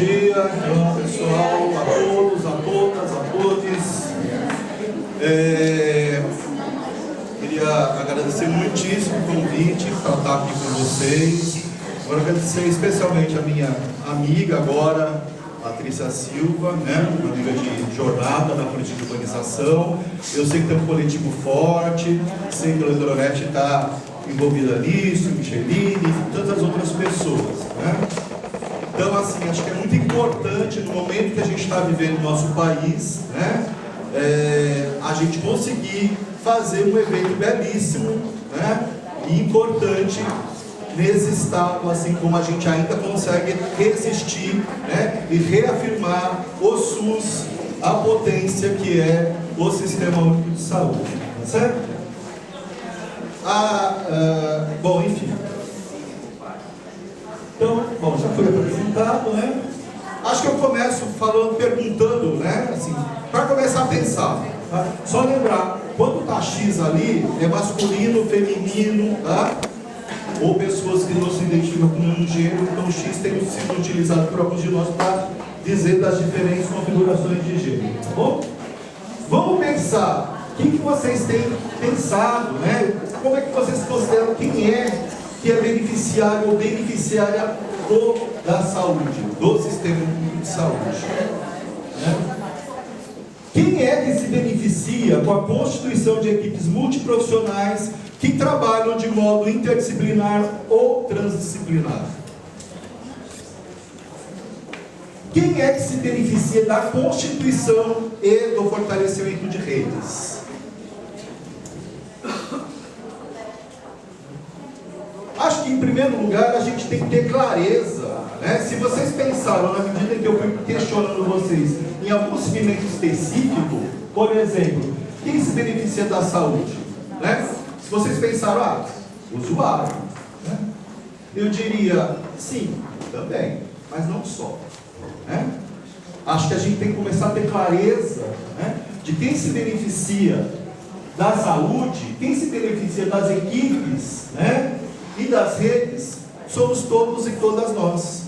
dia, então, pessoal, a todos, a todas, a todos. Queria agradecer muitíssimo o convite para estar aqui com vocês. Quero agradecer especialmente a minha amiga agora, Patrícia Silva, né? Uma amiga de jornada na política de urbanização. Eu sei que tem um coletivo forte, sei que a Leonete está envolvida nisso, Micheline, e tantas outras pessoas, né? Então, assim, acho que é muito importante no momento que a gente está vivendo no nosso país, né? A gente conseguir fazer um evento belíssimo, né? E importante nesse estado, assim como a gente ainda consegue resistir, né? E reafirmar o SUS, a potência que é o Sistema Único de Saúde, tá certo? Bom, enfim. Então, bom, já foi apresentado, né? Acho que eu começo falando, perguntando, né? Assim, para começar a pensar, tá? Só lembrar, quando tá X ali, é masculino, feminino, tá? Ou pessoas que não se identificam com um gênero, então o X tem sido utilizado por alguns de nós para dizer das diferentes configurações de gênero, tá bom? Vamos pensar, o que vocês têm pensado, né? Como é que vocês consideram quem é que é beneficiário ou beneficiária da saúde, do sistema de saúde, né? Quem é que se beneficia com a constituição de equipes multiprofissionais que trabalham de modo interdisciplinar ou transdisciplinar? Quem é que se beneficia da constituição e do fortalecimento de redes? Acho que, em primeiro lugar, a gente tem que ter clareza, né? Se vocês pensaram, na medida que eu fui questionando vocês, em algum segmento específico, por exemplo, quem se beneficia da saúde, né? Se vocês pensaram, usuário, né? Eu diria, sim, também, mas não só, né? Acho que a gente tem que começar a ter clareza, né, de quem se beneficia da saúde, quem se beneficia das equipes, né, e das redes, somos todos e todas nós,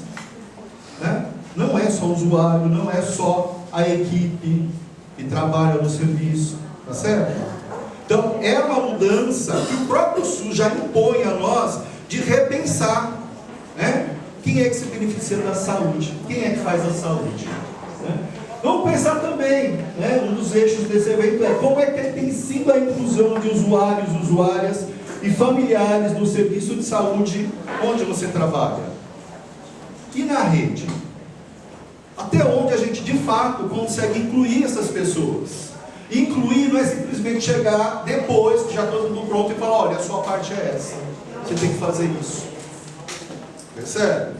né? Não é só o usuário, não é só a equipe que trabalha no serviço, tá certo? Então, é uma mudança que o próprio SUS já impõe a nós de repensar, né? Quem é que se beneficia da saúde? Quem é que faz a saúde? Né? Vamos pensar também, né? Um dos eixos desse evento é como é que tem sido a inclusão de usuários, usuárias e familiares no serviço de saúde onde você trabalha. E na rede? Até onde a gente de fato consegue incluir essas pessoas? Incluir não é simplesmente chegar depois que já todo mundo pronto e falar, olha, a sua parte é essa, você tem que fazer isso. Percebe?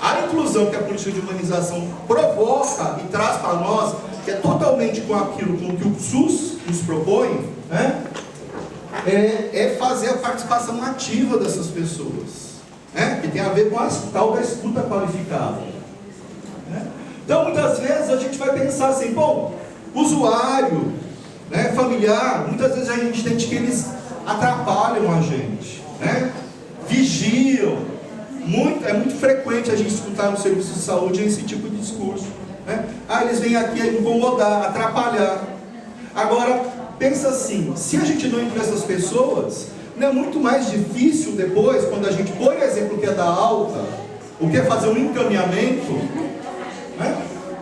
A inclusão que a política de humanização provoca e traz para nós, que é totalmente com aquilo com que o SUS nos propõe, né? É fazer a participação ativa dessas pessoas, né? Que tem a ver com a tal da escuta qualificada, né? Então, muitas vezes a gente vai pensar assim, bom, usuário, né, familiar, muitas vezes a gente sente que eles atrapalham a gente, né? Vigiam. É muito frequente a gente escutar no serviço de saúde esse tipo de discurso, né? Eles vêm aqui incomodar, atrapalhar. Agora, pensa assim, se a gente não inclui essas pessoas, não é muito mais difícil depois, quando a gente, por exemplo, quer dar alta, ou quer fazer um encaminhamento, né?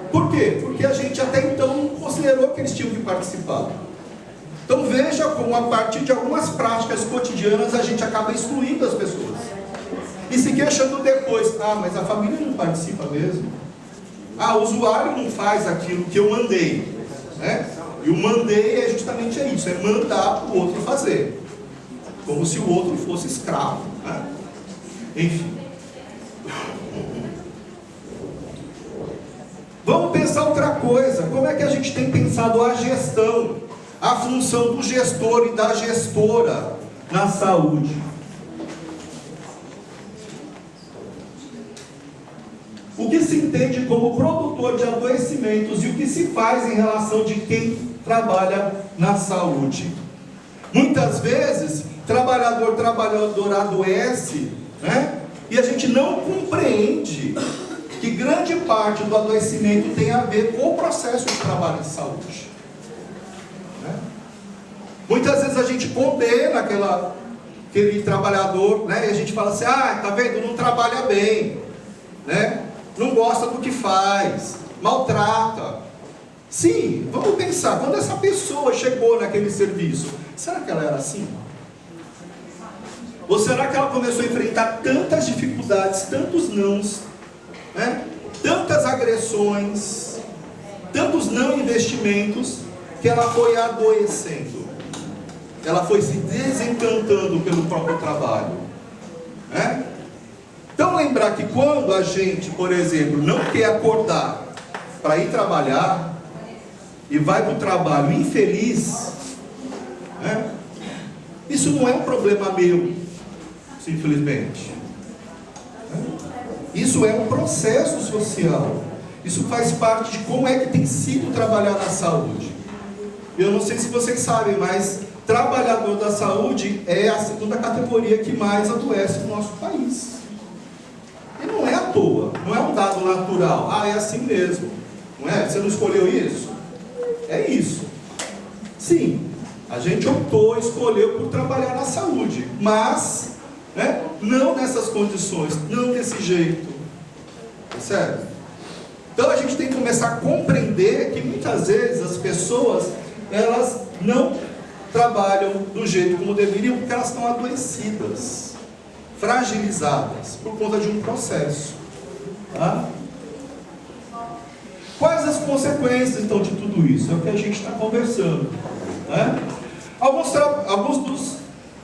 Por quê? Porque a gente até então não considerou que eles tinham que participar. Então veja como a partir de algumas práticas cotidianas a gente acaba excluindo as pessoas. E se queixando depois, mas a família não participa mesmo. O usuário não faz aquilo que eu mandei, né? E o mandei é justamente isso, é mandar o outro fazer. Como se o outro fosse escravo, né? Enfim. Vamos pensar outra coisa. Como é que a gente tem pensado a gestão, a função do gestor e da gestora na saúde? O que se entende como produtor de adoecimentos e o que se faz em relação de quem trabalha na saúde? Muitas vezes, trabalhador adoece, né? E a gente não compreende que grande parte do adoecimento tem a ver com o processo de trabalho de saúde. Né? Muitas vezes a gente condena aquele trabalhador, né? E a gente fala assim, tá vendo, não trabalha bem, né? Não gosta do que faz, maltrata. Sim, vamos pensar, quando essa pessoa chegou naquele serviço, será que ela era assim? Ou será que ela começou a enfrentar tantas dificuldades, tantos nãos, né? Tantas agressões, tantos não investimentos, que ela foi adoecendo, ela foi se desencantando pelo próprio trabalho, né? Então lembrar que quando a gente, por exemplo, não quer acordar para ir trabalhar e vai para o trabalho infeliz, né? Isso não é um problema meu, simplesmente. Isso é um processo social. Isso faz parte de como é que tem sido trabalhar na saúde. Eu não sei se vocês sabem, mas trabalhador da saúde é a segunda categoria que mais adoece no nosso país. E não é à toa, não é um dado natural. É assim mesmo, não é? Você não escolheu isso? É isso. Sim, a gente escolheu por trabalhar na saúde, mas, né, não nessas condições, não desse jeito. Sério? Então a gente tem que começar a compreender que muitas vezes as pessoas, elas não trabalham do jeito como deveriam, porque elas estão adoecidas, fragilizadas, por conta de um processo. Tá? Quais as consequências então de tudo isso? É o que a gente está conversando, né? Alguns dos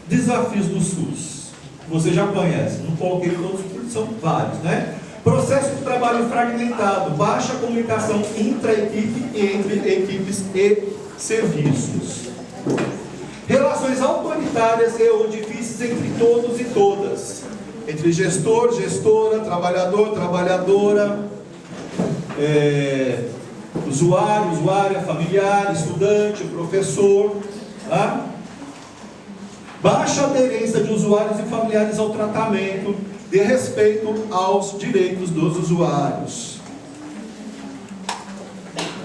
desafios do SUS, você já conhece, não coloquei todos porque são vários, né? Processo de trabalho fragmentado, baixa comunicação intra-equipe e entre equipes e serviços. Relações autoritárias e ou difíceis entre todos e todas. Entre gestor, gestora, trabalhador, trabalhadora, usuário, usuária, familiar, estudante, professor. Tá? Baixa aderência de usuários e familiares ao tratamento, de respeito aos direitos dos usuários.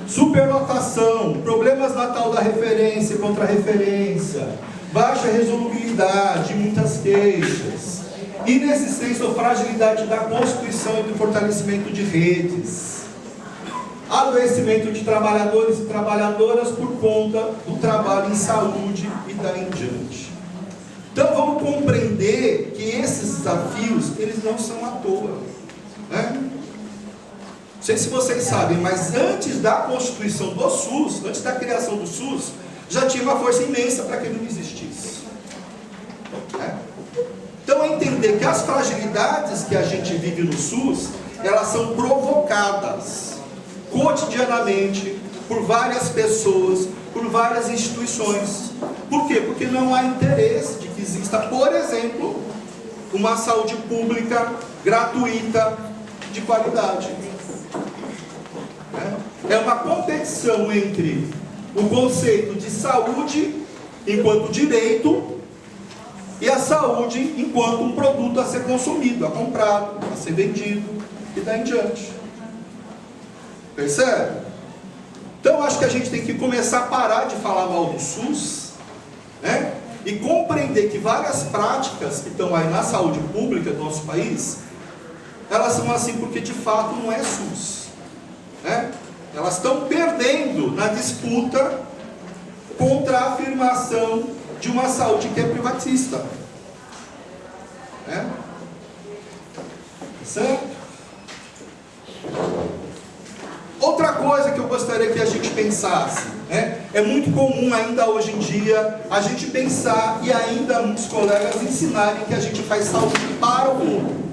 Superlotação, problemas na tal da referência e contra-referência, baixa resolubilidade, muitas queixas, inexistência ou fragilidade da constituição e do fortalecimento de redes, adoecimento de trabalhadores e trabalhadoras por conta do trabalho em saúde e daí em diante. Então vamos compreender que esses desafios, eles não são à toa, né? Não sei se vocês sabem, mas antes da constituição do SUS, antes da criação do SUS, já tinha uma força imensa para que ele não existisse. Então entender que as fragilidades que a gente vive no SUS, elas são provocadas cotidianamente por várias pessoas, por várias instituições. Por quê? Porque não há interesse de que exista, por exemplo, uma saúde pública, gratuita, de qualidade. É uma competição entre o conceito de saúde enquanto direito e a saúde enquanto um produto a ser consumido, a comprado, a ser vendido e daí em diante. Percebe? Então acho que a gente tem que começar a parar de falar mal do SUS, né? E compreender que várias práticas que estão aí na saúde pública do nosso país, elas são assim porque de fato não é SUS, né? Elas estão perdendo na disputa contra a afirmação de uma saúde que é privatista, né? Certo? Outra coisa que eu gostaria que a gente pensasse, né? É muito comum ainda hoje em dia a gente pensar e ainda muitos colegas ensinarem que a gente faz saúde para o mundo,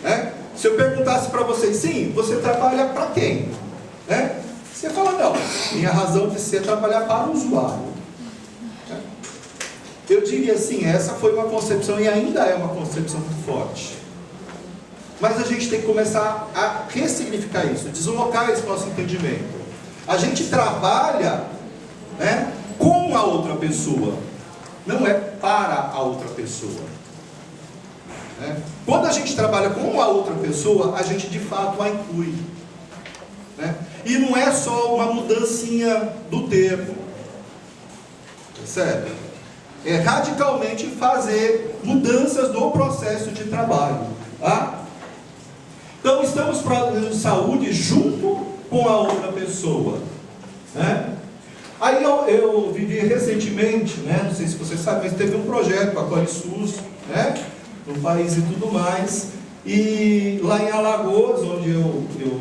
né? Se eu perguntasse para vocês, sim, você trabalha para quem? Né? Você fala, não, minha razão de ser trabalhar para o usuário. Eu diria assim, essa foi uma concepção e ainda é uma concepção muito forte. Mas a gente tem que começar a ressignificar isso, deslocar esse nosso entendimento. A gente trabalha, né, com a outra pessoa, não é para a outra pessoa. né? Quando a gente trabalha com uma outra pessoa, a gente de fato a inclui, né? E não é só uma mudancinha do termo, percebe? É radicalmente fazer mudanças no processo de trabalho, tá? Então estamos produzindo saúde junto com a outra pessoa, né? Aí eu vivi recentemente, né? Não sei se vocês sabem, mas teve um projeto, a AcolheSUS, né? No país e tudo mais, e lá em Alagoas, onde eu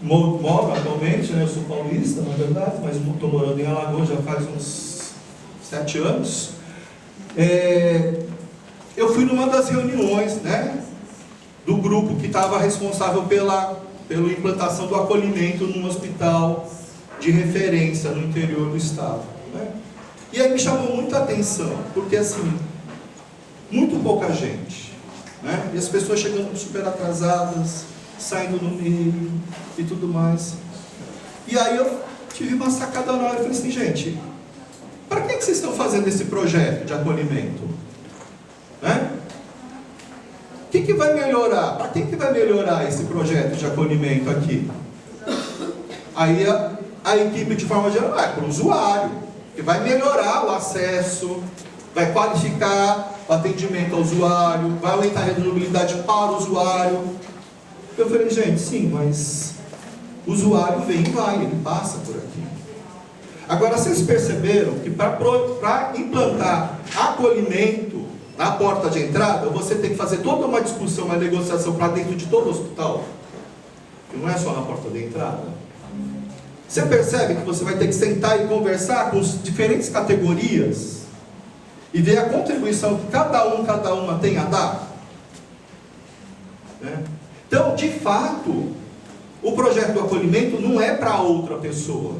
moro atualmente, né? Eu sou paulista, na verdade, mas estou morando em Alagoas já faz uns 7 anos. Eu fui numa das reuniões, né? Do grupo que estava responsável pela implantação do acolhimento num hospital de referência no interior do estado, né? E aí me chamou muita atenção, porque assim, muito pouca gente, né? E as pessoas chegando super atrasadas, saindo no meio e tudo mais. E aí eu tive uma sacada na hora e falei assim, gente, para que vocês estão fazendo esse projeto de acolhimento? Né? O que vai melhorar? Para que vai melhorar esse projeto de acolhimento aqui? Aí a equipe de forma geral é para o usuário, que vai melhorar o acesso, vai qualificar o atendimento ao usuário, vai aumentar a resolutividade para o usuário. Eu falei, gente, sim, mas o usuário vem e vai, ele passa por aqui. Agora, vocês perceberam que para implantar acolhimento na porta de entrada, você tem que fazer toda uma discussão, uma negociação para dentro de todo o hospital? Que não é só na porta de entrada. Você percebe que você vai ter que sentar e conversar com as diferentes categorias e ver a contribuição que cada uma tem a dar? Né? Então, de fato, o projeto do acolhimento não é para outra pessoa.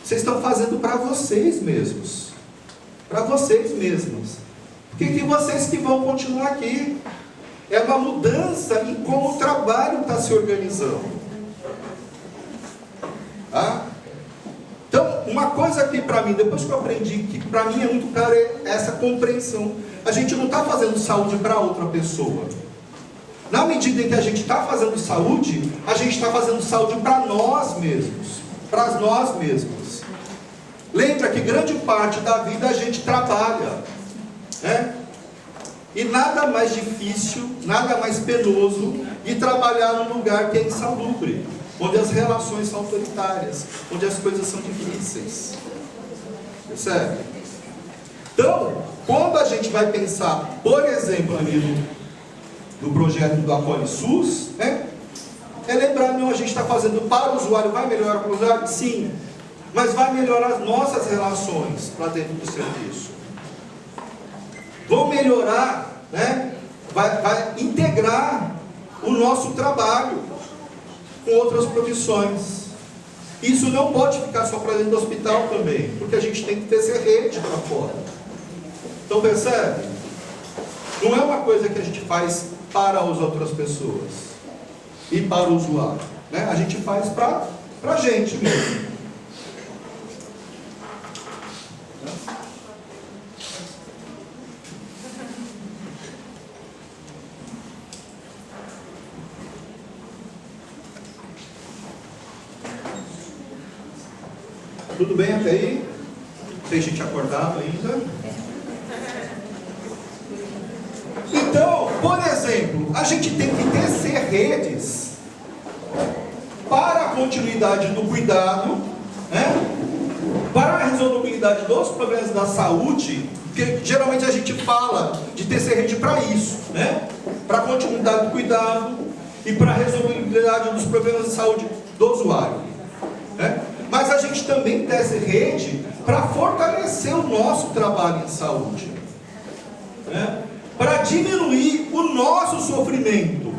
Vocês estão fazendo para vocês mesmos. Para vocês mesmos. Porque tem vocês que vão continuar aqui. É uma mudança em como o trabalho está se organizando. Tá? Então, uma coisa que para mim, depois que eu aprendi, que para mim é muito claro, é essa compreensão. A gente não está fazendo saúde para outra pessoa. Na medida em que a gente está fazendo saúde, a gente está fazendo saúde para nós mesmos. Para nós mesmos. Lembra que grande parte da vida a gente trabalha, né? E nada mais difícil, nada mais penoso de trabalhar num lugar que é insalubre, onde as relações são autoritárias, onde as coisas são difíceis. Percebe? Então, quando a gente vai pensar, por exemplo, ali no projeto do AcolheSUS, né? É lembrar, não, a gente está fazendo para o usuário, vai melhorar para o usuário? Sim, mas vai melhorar as nossas relações lá dentro do serviço. Vão melhorar, né? Vai integrar o nosso trabalho com outras profissões. Isso não pode ficar só para dentro do hospital também, porque a gente tem que ter essa rede para fora. Então percebe? Não é uma coisa que a gente faz para as outras pessoas e para o usuário, né? A gente faz para a gente mesmo. Tudo bem até aí? Tem gente acordado ainda? Então, por exemplo, a gente tem que tecer redes para a continuidade do cuidado, né? Para a resolubilidade dos problemas da saúde, porque geralmente a gente fala de tecer rede para isso, né? Para a continuidade do cuidado e para a resolubilidade dos problemas de saúde do usuário, né? Mas a gente também tece rede para fortalecer o nosso trabalho em saúde, né? Para diminuir o nosso sofrimento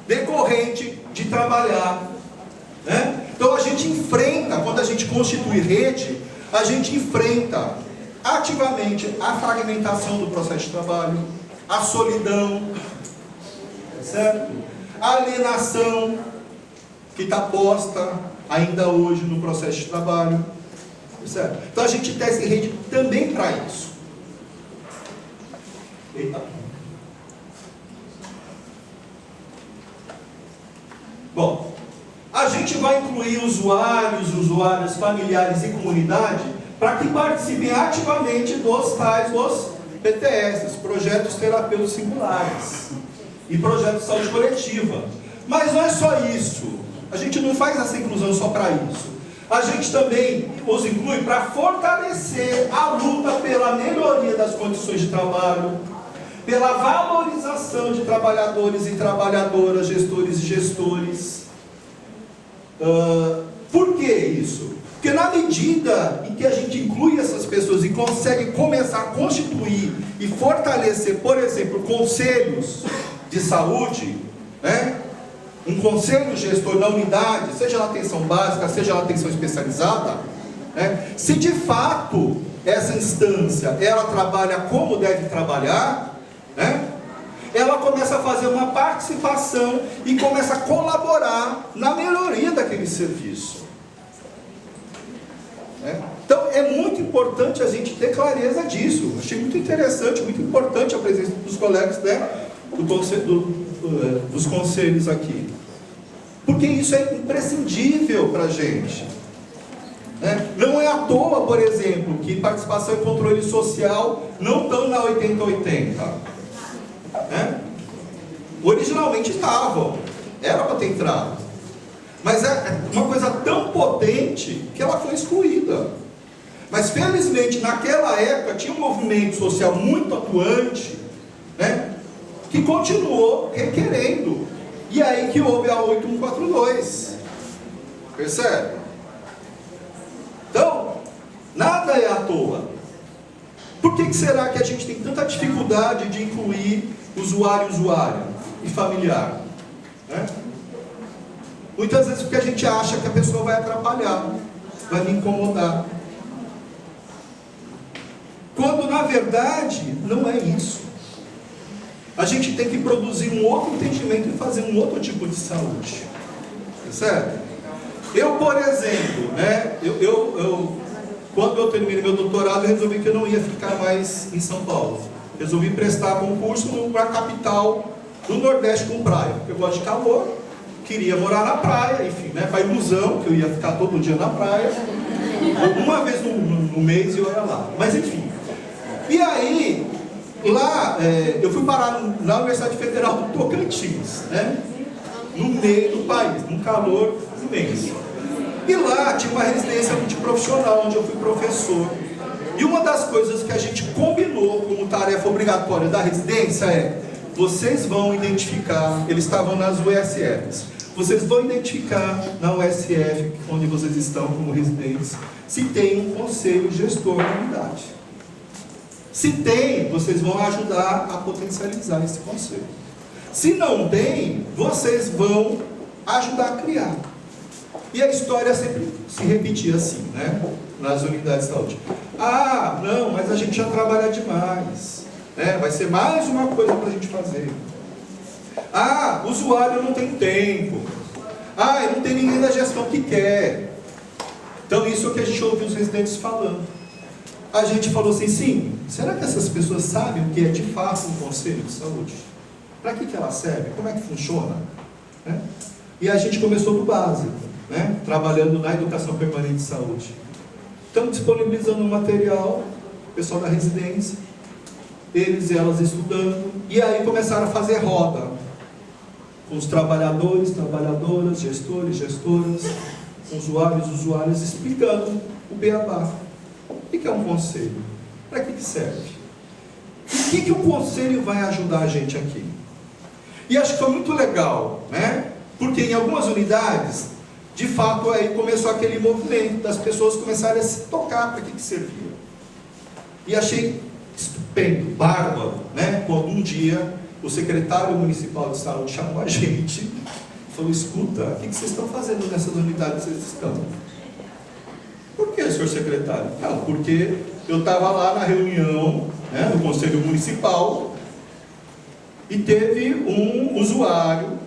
decorrente de trabalhar, né? Então a gente enfrenta, quando a gente constitui rede, a gente enfrenta ativamente a fragmentação do processo de trabalho, a solidão, certo? A alienação que está posta ainda hoje no processo de trabalho, certo? Então a gente tece rede também para isso. Eita. Bom, a gente vai incluir usuários, familiares e comunidade para que participem ativamente dos PTS, Projetos Terapêuticos Singulares, e Projetos de Saúde Coletiva. Mas não é só isso. A gente não faz essa inclusão só para isso. A gente também os inclui para fortalecer a luta pela melhoria das condições de trabalho, pela valorização de trabalhadores e trabalhadoras, gestores e gestores. Por que isso? Porque na medida em que a gente inclui essas pessoas e consegue começar a constituir e fortalecer, por exemplo, conselhos de saúde, né? Um conselho gestor na unidade, seja na atenção básica, seja na atenção especializada, né? Se de fato essa instância ela trabalha como deve trabalhar, né? Ela começa a fazer uma participação e começa a colaborar na melhoria daquele serviço. Então é muito importante a gente ter clareza disso. Achei muito interessante, muito importante a presença dos colegas, né, dos conselhos aqui, porque isso é imprescindível para a gente. Não é à toa, por exemplo, que participação e controle social não estão na 80-80. Originalmente estavam, era para ter entrado, mas é uma coisa tão potente que ela foi excluída. Mas felizmente naquela época tinha um movimento social muito atuante, né, que continuou requerendo, e aí que houve a 8142, percebe? Então, nada é à toa. Por que será que a gente tem tanta dificuldade de incluir usuário e familiar? Muitas vezes porque a gente acha que a pessoa vai atrapalhar, vai me incomodar. Quando na verdade não é isso. A gente tem que produzir um outro entendimento e fazer um outro tipo de saúde. Certo? Eu, por exemplo, né, quando eu terminei meu doutorado, eu resolvi que eu não ia ficar mais em São Paulo. Resolvi prestar concurso numa capital do Nordeste com praia, porque eu gosto de calor, queria morar na praia, enfim, né, com a ilusão que eu ia ficar todo dia na praia, uma vez no mês eu ia lá, mas enfim. E aí, lá, eu fui parar na Universidade Federal do Tocantins, né, no meio do país, num calor imenso. E lá tinha uma residência multiprofissional, onde eu fui professor. E uma das coisas que a gente combinou como tarefa obrigatória da residência é: vocês vão identificar, eles estavam nas USFs, vocês vão identificar na USF, onde vocês estão como residentes, se tem um conselho gestor da unidade. Se tem, vocês vão ajudar a potencializar esse conselho. Se não tem, vocês vão ajudar a criar. E a história sempre se repetia assim, né? Nas unidades de saúde. Ah, não, mas a gente já trabalha demais, né? Vai ser mais uma coisa para a gente fazer. Ah, o usuário não tem tempo. Ah, não tem ninguém da gestão que quer. Então isso é o que a gente ouviu os residentes falando. A gente falou assim, sim, será que essas pessoas sabem o que é de fato um conselho de saúde? Para que ela serve? Como é que funciona? Né? E a gente começou do básico, né? Trabalhando na educação permanente de saúde. Estamos disponibilizando um material, o pessoal da residência, eles e elas estudando, e aí começaram a fazer roda com os trabalhadores, trabalhadoras, gestores, gestoras, usuários, explicando o beabá. O que é um conselho? Para que serve? O que o conselho vai ajudar a gente aqui? E acho que foi muito legal, né? Porque em algumas unidades, de fato, aí começou aquele movimento das pessoas começarem a se tocar para que servia. E achei estupendo, bárbaro, né? Quando um dia o secretário municipal de saúde chamou a gente e falou: escuta, o que vocês estão fazendo nessas unidades que vocês estão? Por que, senhor secretário? Não, porque eu estava lá na reunião, né, no Conselho Municipal, e teve um usuário,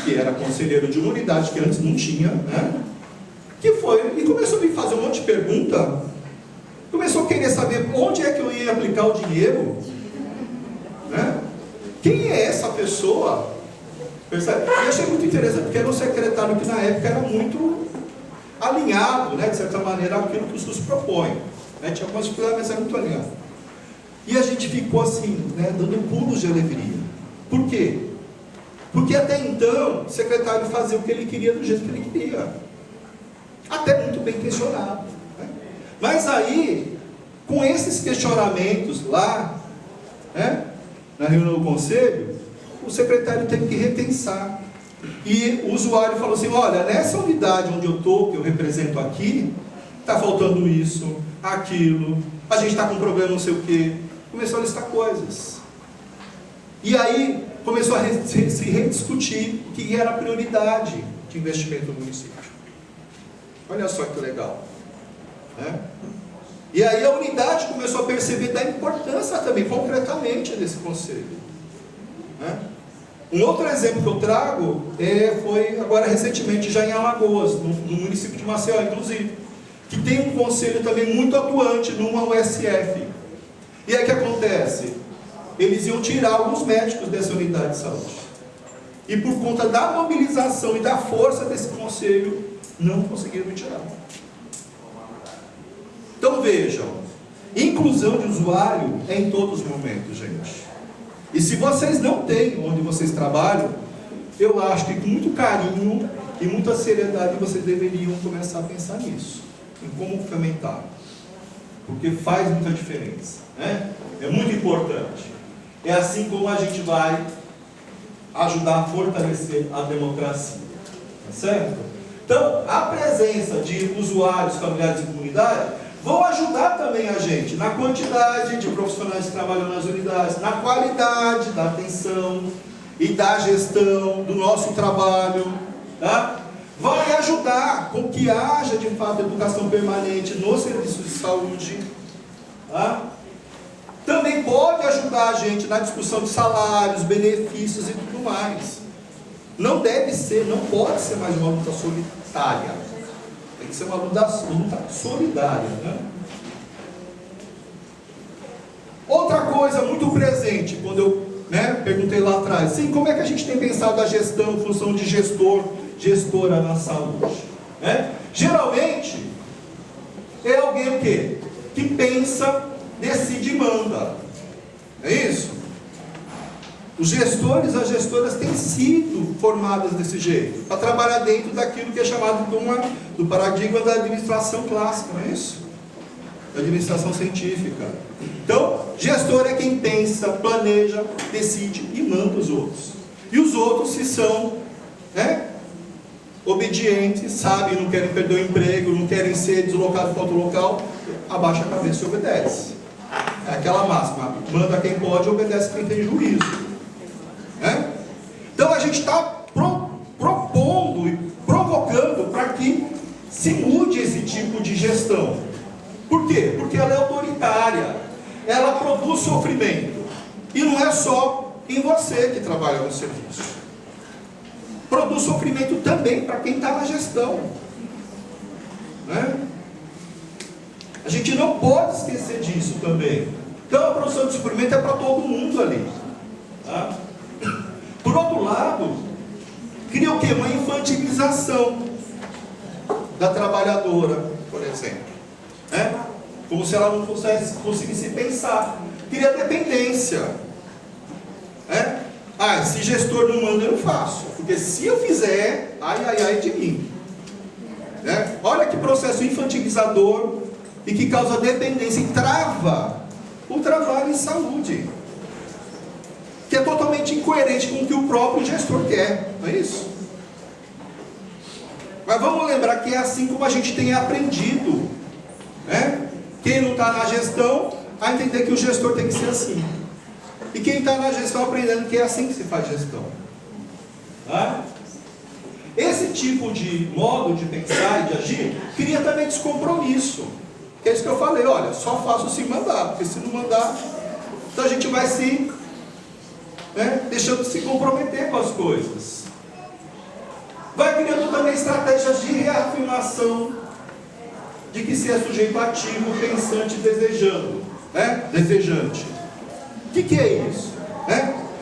que era conselheiro de uma unidade que antes não tinha, né, que foi e começou a me fazer um monte de pergunta, começou a querer saber onde é que eu ia aplicar o dinheiro, né? Quem é essa pessoa? Percebe? E eu achei muito interessante, porque era um secretário que na época era muito alinhado, né, de certa maneira, àquilo que o SUS propõe. Né? Tinha algumas dificuldades, mas era muito alinhado. E a gente ficou assim, né, dando pulos de alegria. Por quê? Porque até então, o secretário fazia o que ele queria do jeito que ele queria. Até muito bem questionado. Né? Mas aí, com esses questionamentos lá, né, na reunião do conselho, o secretário teve que repensar. E o usuário falou assim, olha, nessa unidade onde eu estou, que eu represento aqui, está faltando isso, aquilo, a gente está com um problema não sei o quê. Começou a listar coisas. E aí começou a se rediscutir o que era a prioridade de investimento no município. Olha só que legal. Né? E aí a unidade começou a perceber da importância também, concretamente, desse conselho. Né? Um outro exemplo que eu trago foi agora recentemente já em Alagoas, no município de Maceió, inclusive, que tem um conselho também muito atuante numa USF. E aí o que acontece? Eles iam tirar alguns médicos dessa unidade de saúde. E por conta da mobilização e da força desse conselho, não conseguiram tirar. Então vejam, inclusão de usuário é em todos os momentos, gente. E se vocês não têm onde vocês trabalham, eu acho que com muito carinho e muita seriedade vocês deveriam começar a pensar nisso, em como fomentar, porque faz muita diferença, né? É muito importante. É assim como a gente vai ajudar a fortalecer a democracia, tá certo? Então, a presença de usuários, familiares e comunidade vão ajudar também a gente na quantidade de profissionais que trabalham nas unidades, na qualidade da atenção e da gestão do nosso trabalho, tá? Vai ajudar com que haja de fato educação permanente nos serviços de saúde, tá? Também pode ajudar a gente na discussão de salários, benefícios e tudo mais. Não deve ser, não pode ser mais uma luta solitária. Tem que ser uma luta solidária, né? Outra coisa muito presente, quando eu perguntei lá atrás, sim, como é que a gente tem pensado a gestão, função de gestor, gestora na saúde? Né? Geralmente, é alguém o quê? Que pensa, decide e manda. É isso? Os gestores, as gestoras têm sido formadas desse jeito, para trabalhar dentro daquilo que é chamado do paradigma da administração clássica, não é isso? Da administração científica. Então, gestor é quem pensa, planeja, decide e manda os outros. E os outros, se são obedientes, sabem, não querem perder o emprego, não querem ser deslocados para outro local, abaixa a cabeça e obedece. É aquela máxima, manda quem pode, obedece quem tem juízo. Então a gente está propondo e provocando para que se mude esse tipo de gestão. Por quê? Porque ela é autoritária, ela produz sofrimento, e não é só em você que trabalha no serviço, produz sofrimento também para quem está na gestão, né? A gente não pode esquecer disso também. Então a produção de sofrimento é para todo mundo ali, tá? Por outro lado, cria o quê? Uma infantilização da trabalhadora, por exemplo. Como se ela não conseguisse pensar. Cria dependência. Se gestor não manda, eu não faço. Porque se eu fizer, ai de mim. Olha que processo infantilizador e que causa dependência e trava o trabalho em saúde, que é totalmente incoerente com o que o próprio gestor quer, não é isso? Mas vamos lembrar que é assim como a gente tem aprendido, quem não está na gestão, a entender que o gestor tem que ser assim, e quem está na gestão aprendendo que é assim que se faz gestão. Esse tipo de modo de pensar e de agir cria também descompromisso, que é isso que eu falei, olha, só faço se mandar, porque se não mandar, então a gente vai se deixando de se comprometer com as coisas. Vai criando também estratégias de reafirmação de que se é sujeito ativo, pensante, desejante. O que é isso?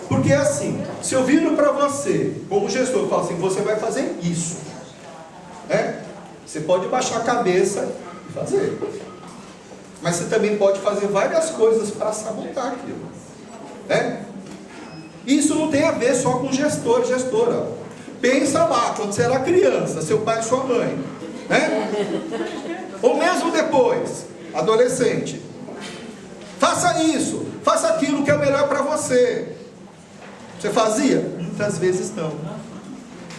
Porque é assim, se eu viro para você, como gestor, eu falo assim, você vai fazer isso. Né? Você pode baixar a cabeça e fazer. Mas você também pode fazer várias coisas para sabotar aquilo. Né? Isso não tem a ver só com gestor e gestora. Pensa lá, quando você era criança, seu pai e sua mãe. Né? Ou mesmo depois, adolescente. Faça isso, faça aquilo que é o melhor para você. Você fazia? Muitas vezes não.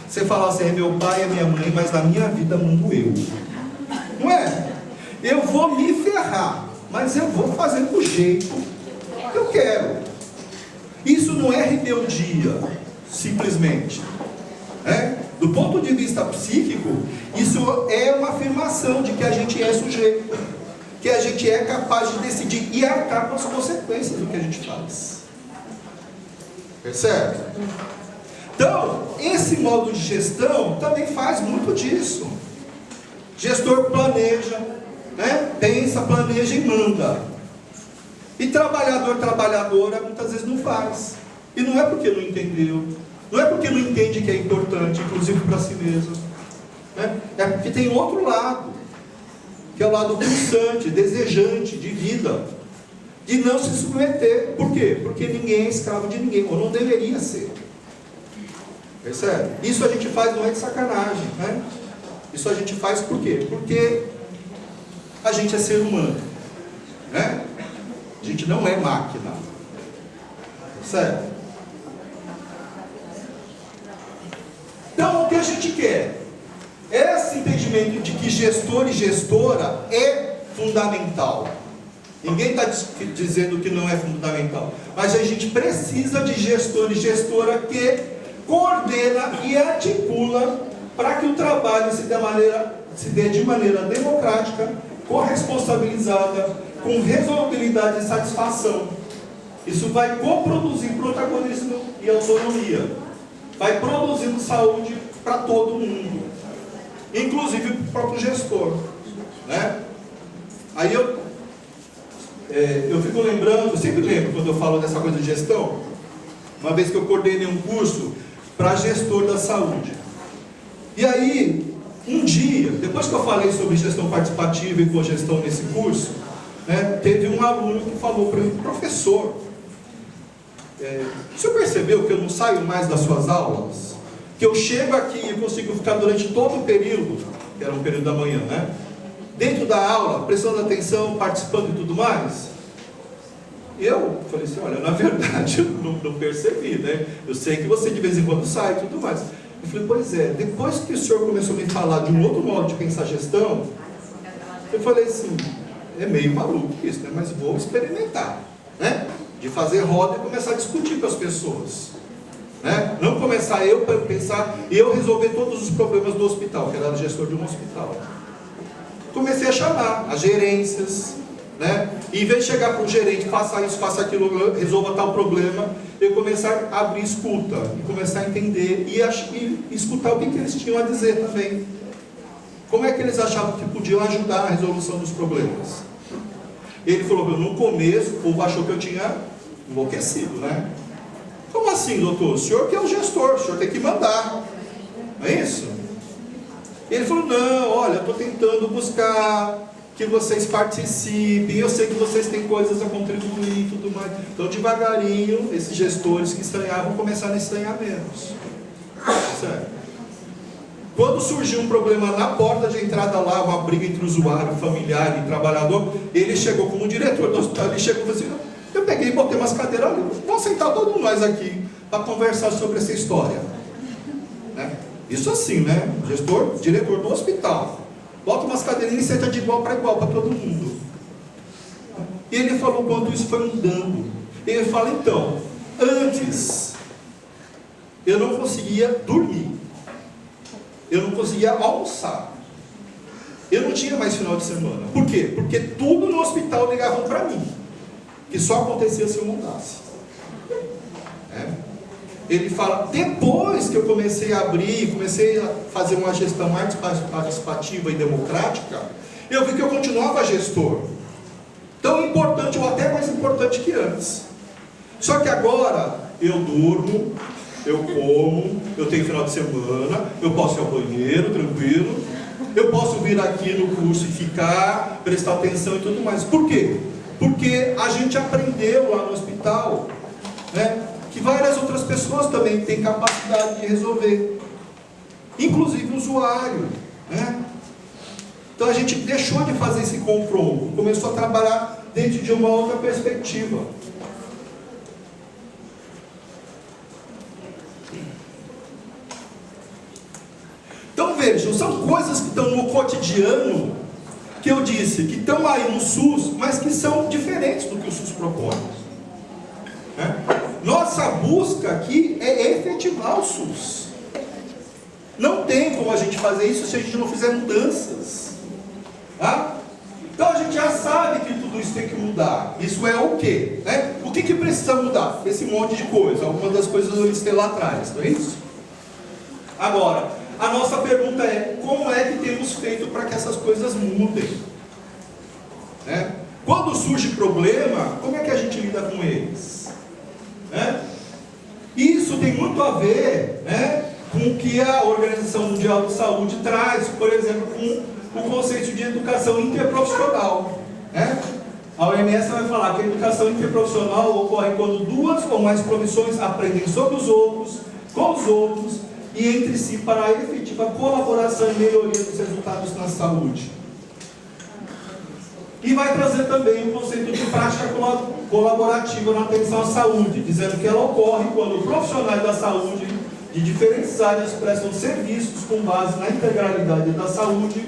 Você fala assim, é meu pai, é minha mãe, mas na minha vida mundo eu. Não é? Eu vou me ferrar, mas eu vou fazer do jeito que eu quero. Isso não é rebeldia, simplesmente. Do ponto de vista psíquico, isso é uma afirmação de que a gente é sujeito, que a gente é capaz de decidir e arcar com as consequências do que a gente faz. Percebe? Então, esse modo de gestão também faz muito disso. Gestor planeja, né? Pensa, planeja e manda. E trabalhador, trabalhadora, muitas vezes não faz. E não é porque não entendeu, não é porque não entende que é importante, inclusive para si mesmo. Né? É porque tem outro lado, que é o lado pulsante, desejante de vida, de não se submeter. Por quê? Porque ninguém é escravo de ninguém, ou não deveria ser. Percebe? Isso a gente faz não é de sacanagem, né? Isso a gente faz por quê? Porque a gente é ser humano, né? A gente não é máquina. Percebe? Então, o que a gente quer? Esse entendimento de que gestor e gestora é fundamental. Ninguém está dizendo que não é fundamental. Mas a gente precisa de gestor e gestora que coordena e articula para que o trabalho se dê de maneira democrática, corresponsabilizada, com resolvibilidade e satisfação. Isso vai coproduzir protagonismo e autonomia. Vai produzindo saúde para todo mundo, inclusive para o próprio gestor. Né? Aí eu fico lembrando, eu sempre lembro quando eu falo dessa coisa de gestão, uma vez que eu coordenei um curso para gestor da saúde. E aí, um dia, depois que eu falei sobre gestão participativa e cogestão nesse curso, né, teve um aluno que falou para mim, professor, o senhor percebeu que eu não saio mais das suas aulas? Que eu chego aqui e consigo ficar durante todo o período, que era um período da manhã, né? Dentro da aula, prestando atenção, participando e tudo mais. E eu falei assim, olha, na verdade eu não percebi, né? Eu sei que você de vez em quando sai e tudo mais. Eu falei, pois é, depois que o senhor começou a me falar de um outro modo de pensar gestão, eu falei assim, é meio maluco isso, né? Mas vou experimentar, né? De fazer roda e começar a discutir com as pessoas, né? Não começar eu para pensar e eu resolver todos os problemas do hospital, que era gestor de um hospital. Comecei a chamar as gerências, né? E em vez de chegar para o gerente, faça isso, faça aquilo, resolva tal problema, eu começar a abrir escuta e começar a entender e escutar o que eles tinham a dizer também. Como é que eles achavam que podiam ajudar na resolução dos problemas? Ele falou, no começo o povo achou que eu tinha enlouquecido, né? Como assim, doutor? O senhor que é o gestor, o senhor tem que mandar, não é isso? Ele falou, não, olha, eu estou tentando buscar que vocês participem, eu sei que vocês têm coisas a contribuir e tudo mais. Então, devagarinho, esses gestores que estranhavam começaram a estranhar menos. Certo? Quando surgiu um problema na porta de entrada lá, uma briga entre usuário, familiar e trabalhador, ele chegou como diretor do hospital, ele chegou e falou assim, eu peguei e botei umas cadeiras ali, vamos sentar todos nós aqui para conversar sobre essa história. Né? Isso assim, né? Gestor, diretor do hospital. Bota umas cadeirinhas e senta de igual para todo mundo. E ele falou quanto isso foi mudando. Ele fala, então, antes, eu não conseguia dormir. Eu não conseguia almoçar. Eu não tinha mais final de semana. Por quê? Porque tudo no hospital ligavam para mim. Que só acontecia se eu mudasse. Ele fala, depois que eu comecei a abrir, comecei a fazer uma gestão mais participativa e democrática, eu vi que eu continuava gestor. Tão importante, ou até mais importante que antes. Só que agora, eu durmo, eu como, eu tenho final de semana, eu posso ir ao banheiro, tranquilo, eu posso vir aqui no curso e ficar, prestar atenção e tudo mais. Por quê? Porque a gente aprendeu lá no hospital, né, que várias outras pessoas também têm capacidade de resolver, inclusive o usuário, né? Então a gente deixou de fazer esse confronto, começou a trabalhar dentro de uma outra perspectiva. Então vejam, são coisas que estão no cotidiano, que eu disse, que estão aí no SUS, mas que são diferentes do que o SUS propõe, né? Nossa busca aqui é efetivar o SUS. Não tem como a gente fazer isso se a gente não fizer mudanças, tá? Então a gente já sabe que tudo isso tem que mudar. Isso é o quê, né? O que precisa mudar? Esse monte de coisa. Algumas das coisas eu listei lá atrás, não é isso? Agora, a nossa pergunta é: como é que temos feito para que essas coisas mudem, né? Quando surge problema, como é que a gente lida com eles, né? Isso tem muito a ver, né, com o que a Organização Mundial de Saúde traz, por exemplo, com o conceito de educação interprofissional, né? A OMS vai falar que a educação interprofissional ocorre quando duas ou mais profissões aprendem sobre os outros, com os outros e entre si para a efetiva colaboração e melhoria dos resultados na saúde. E vai trazer também o conceito de prática colaborativa na atenção à saúde, dizendo que ela ocorre quando profissionais da saúde de diferentes áreas prestam serviços com base na integralidade da saúde,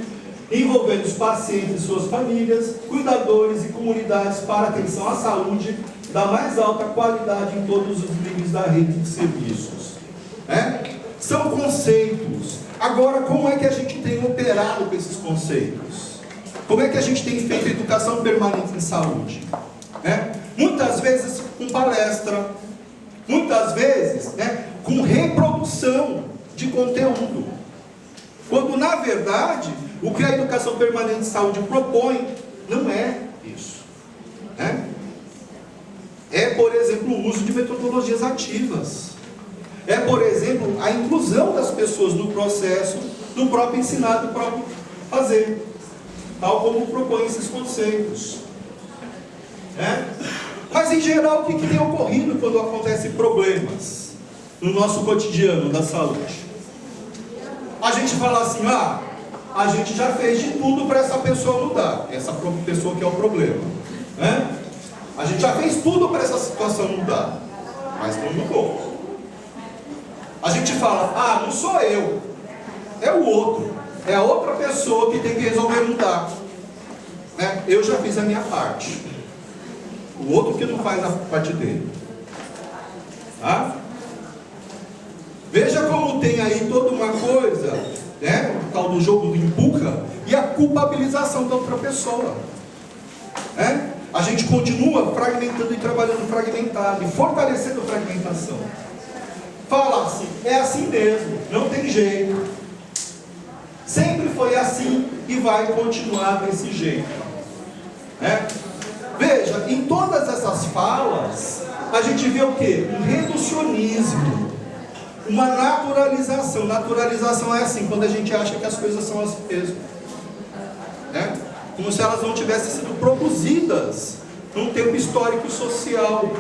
envolvendo os pacientes e suas famílias, cuidadores e comunidades para atenção à saúde da mais alta qualidade em todos os níveis da rede de serviços, né? São conceitos. Agora, como é que a gente tem operado com esses conceitos? Como é que a gente tem feito educação permanente em saúde, né? Muitas vezes com palestra, muitas vezes, né, com reprodução de conteúdo, quando na verdade o que a educação permanente em saúde propõe não é isso, né? É, por exemplo, o uso de metodologias ativas, é, por exemplo, a inclusão das pessoas no processo do próprio ensinar, do próprio fazer, tal como propõem esses conceitos, né? Mas em geral, o que tem ocorrido quando acontecem problemas no nosso cotidiano da saúde? A gente fala assim: ah, a gente já fez de tudo para essa pessoa mudar, essa pessoa que é o problema, né? A gente já fez tudo para essa situação mudar, mas não mudou. A gente fala: ah, não sou eu, é o outro, é a outra pessoa que tem que resolver mudar, né? Eu já fiz a minha parte, o outro que não faz a parte dele, tá? Veja como tem aí toda uma coisa, né, o tal do jogo do empurra e a culpabilização da outra pessoa, né? A gente continua fragmentando e trabalhando fragmentado e fortalecendo a fragmentação. Fala assim: é assim mesmo, não tem jeito, sempre foi assim e vai continuar desse jeito, né? Veja, em todas essas falas a gente vê o quê? Um reducionismo, uma naturalização. Naturalização é assim, quando a gente acha que as coisas são assim mesmo, né? Como se elas não tivessem sido produzidas num tempo histórico e social,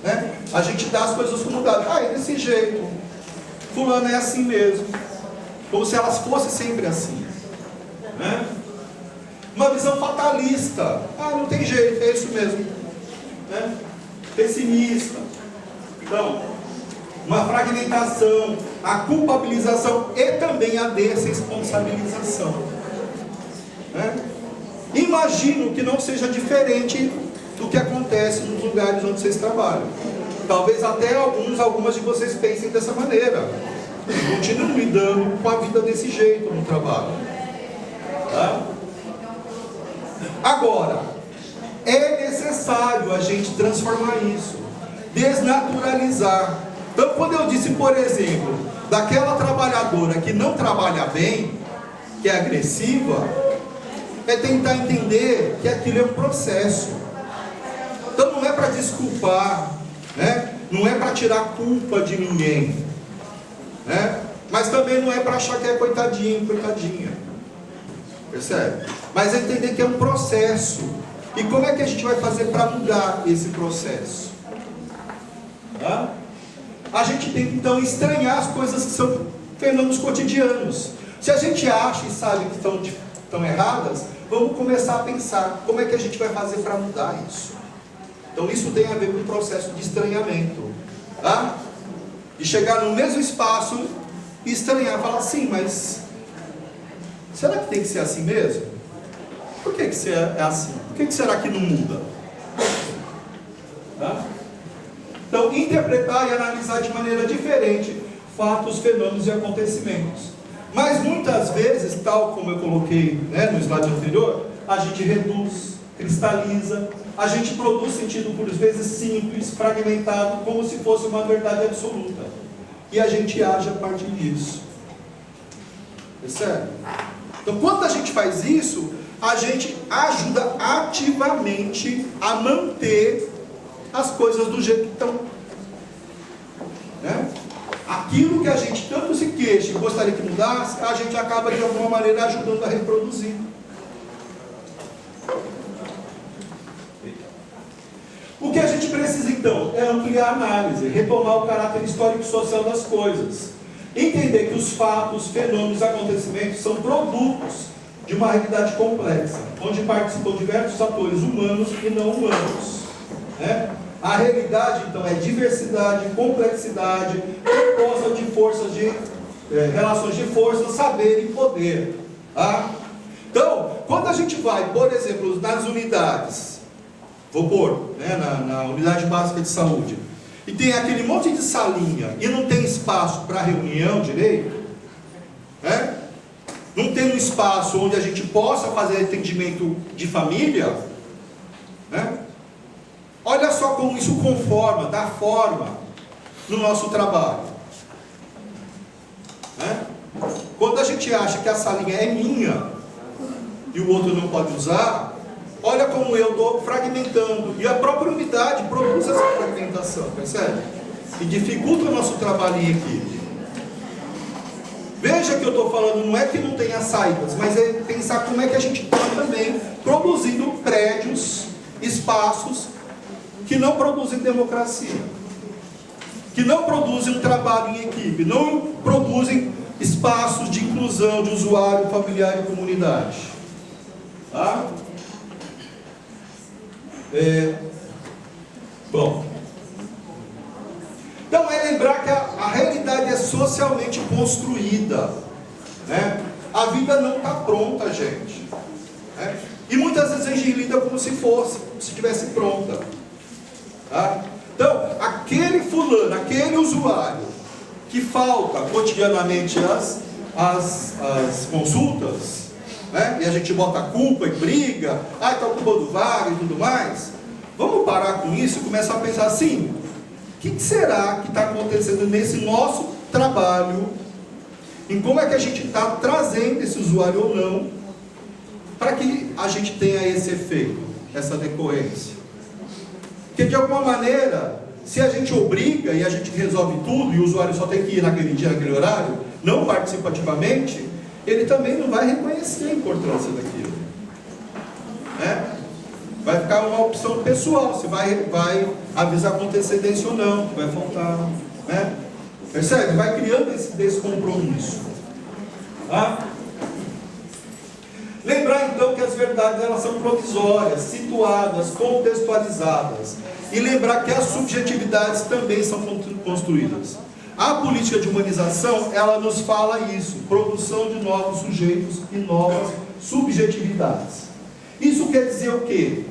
né? A gente dá as coisas como dadas. Ah, é desse jeito, fulano é assim mesmo, como se elas fossem sempre assim, né? Uma visão fatalista: ah, não tem jeito, é isso mesmo, né? Pessimista. Então, uma fragmentação, a culpabilização e também a desresponsabilização, né? Imagino que não seja diferente do que acontece nos lugares onde vocês trabalham. Talvez até algumas de vocês pensem dessa maneira, continuam lidando com a vida desse jeito no trabalho, tá? Agora, é necessário a gente transformar isso, desnaturalizar. Então, quando eu disse, por exemplo, daquela trabalhadora que não trabalha bem, que é agressiva, é tentar entender que aquilo é um processo. Então não é para desculpar, né? Não é para tirar a culpa de ninguém, né? Mas também não é para achar que é coitadinho, coitadinha. Percebe? Mas é entender que é um processo. E como é que a gente vai fazer para mudar esse processo? Tá? A gente tem que então estranhar as coisas que são fenômenos cotidianos. Se a gente acha e sabe que estão erradas, vamos começar a pensar como é que a gente vai fazer para mudar isso. Então isso tem a ver com o processo de estranhamento, tá? De chegar no mesmo espaço e estranhar, falar assim, mas será que tem que ser assim mesmo? Por que é assim? Por que será que não muda? Tá? Então, interpretar e analisar de maneira diferente fatos, fenômenos e acontecimentos. Mas muitas vezes, tal como eu coloquei, né, no slide anterior, a gente reduz, cristaliza, a gente produz sentido por vezes simples, fragmentado, como se fosse uma verdade absoluta. E a gente age a partir disso. Percebe? Então, quando a gente faz isso, a gente ajuda ativamente a manter as coisas do jeito que estão. Né? Aquilo que a gente tanto se queixa e gostaria que mudasse, a gente acaba de alguma maneira ajudando a reproduzir. O que a gente precisa então é ampliar a análise, retomar o caráter histórico e social das coisas, entender que os fatos, fenômenos, acontecimentos são produtos de uma realidade complexa, onde participam diversos atores humanos e não humanos. Né? A realidade então é diversidade, complexidade, composta de forças relações de força, saber e poder. Tá? Então, quando a gente vai, por exemplo, nas unidades, vou pôr, né, na unidade básica de saúde, e tem aquele monte de salinha e não tem espaço para reunião direito, né? Não tem um espaço onde a gente possa fazer atendimento de família, né? Olha só como isso conforma, dá forma no nosso trabalho, né? Quando a gente acha que a salinha é minha e o outro não pode usar, olha como eu estou fragmentando. E a própria unidade produz essa fragmentação, percebe? E dificulta o nosso trabalho em equipe. Veja que eu estou falando, não é que não tenha saídas, mas é pensar como é que a gente está também produzindo prédios, espaços, que não produzem democracia, que não produzem um trabalho em equipe, não produzem espaços de inclusão de usuário, familiar e comunidade. Tá? Bom, então é lembrar que a realidade é socialmente construída, né? A vida não está pronta, gente, né? E muitas vezes a gente lida como se fosse, como se estivesse pronta, tá? Então, aquele fulano, aquele usuário que falta cotidianamente as consultas, né? E a gente bota a culpa e briga, está ocupando vaga e tudo mais. Vamos parar com isso e começar a pensar assim, o que será que está acontecendo nesse nosso trabalho, em como é que a gente está trazendo esse usuário ou não, para que a gente tenha esse efeito, essa decorrência. Porque de alguma maneira, se a gente obriga e a gente resolve tudo, e o usuário só tem que ir naquele dia, naquele horário, não participativamente, ele também não vai reconhecer a importância daquilo, né? Vai ficar uma opção pessoal, se vai avisar com antecedência ou não, vai faltar, né? Percebe? Vai criando esse compromisso. Tá? Lembrar então que as verdades elas são provisórias, situadas, contextualizadas. E lembrar que as subjetividades também são construídas. A política de humanização, ela nos fala isso, produção de novos sujeitos e novas subjetividades. Isso quer dizer o quê?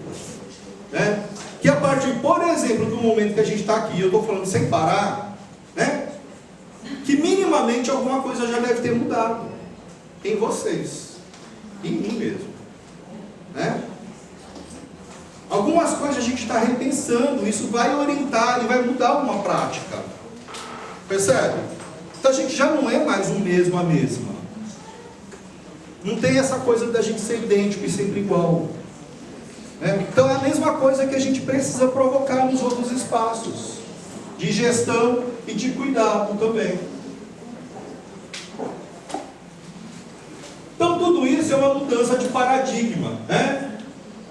Né? Que a partir, por exemplo, do momento que a gente está aqui, eu estou falando sem parar, né? Que minimamente alguma coisa já deve ter mudado em vocês, em mim mesmo, né? Algumas coisas a gente está repensando, isso vai orientar e vai mudar uma prática, percebe? Então a gente já não é mais o mesmo, a mesma. Não tem essa coisa da gente ser idêntico e sempre igual, né? Então é a mesma coisa que a gente precisa provocar nos outros espaços. de gestão e de cuidado também. Então tudo isso é uma mudança de paradigma, né?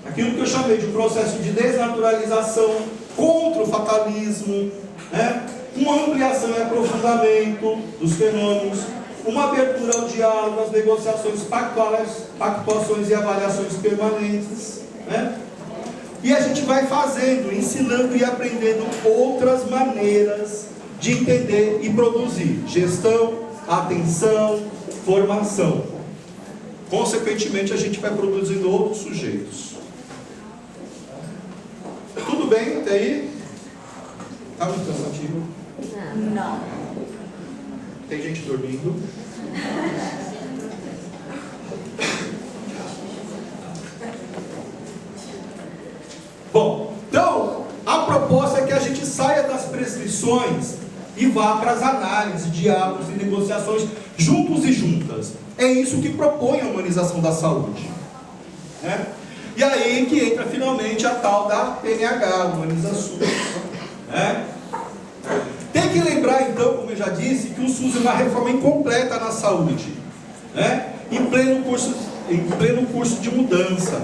Aquilo que eu chamei de um processo de desnaturalização contra o fatalismo, né? Uma ampliação e aprofundamento dos fenômenos, uma abertura ao diálogo, às negociações pactuações e avaliações permanentes, né? E a gente vai fazendo, ensinando e aprendendo outras maneiras de entender e produzir gestão, atenção, formação. Consequentemente, a gente vai produzindo outros sujeitos. Tudo bem até aí? Está muito cansativo? Não. Tem gente dormindo? Bom, então, a proposta é que a gente saia das prescrições e vá para as análises, diálogos e negociações juntos e juntas. É isso que propõe a humanização da saúde, né? E aí que entra finalmente a tal da PNH, Humaniza SUS, né? Tem que lembrar então, como eu já disse, que o SUS é uma reforma incompleta na saúde, né? Em pleno curso de mudança.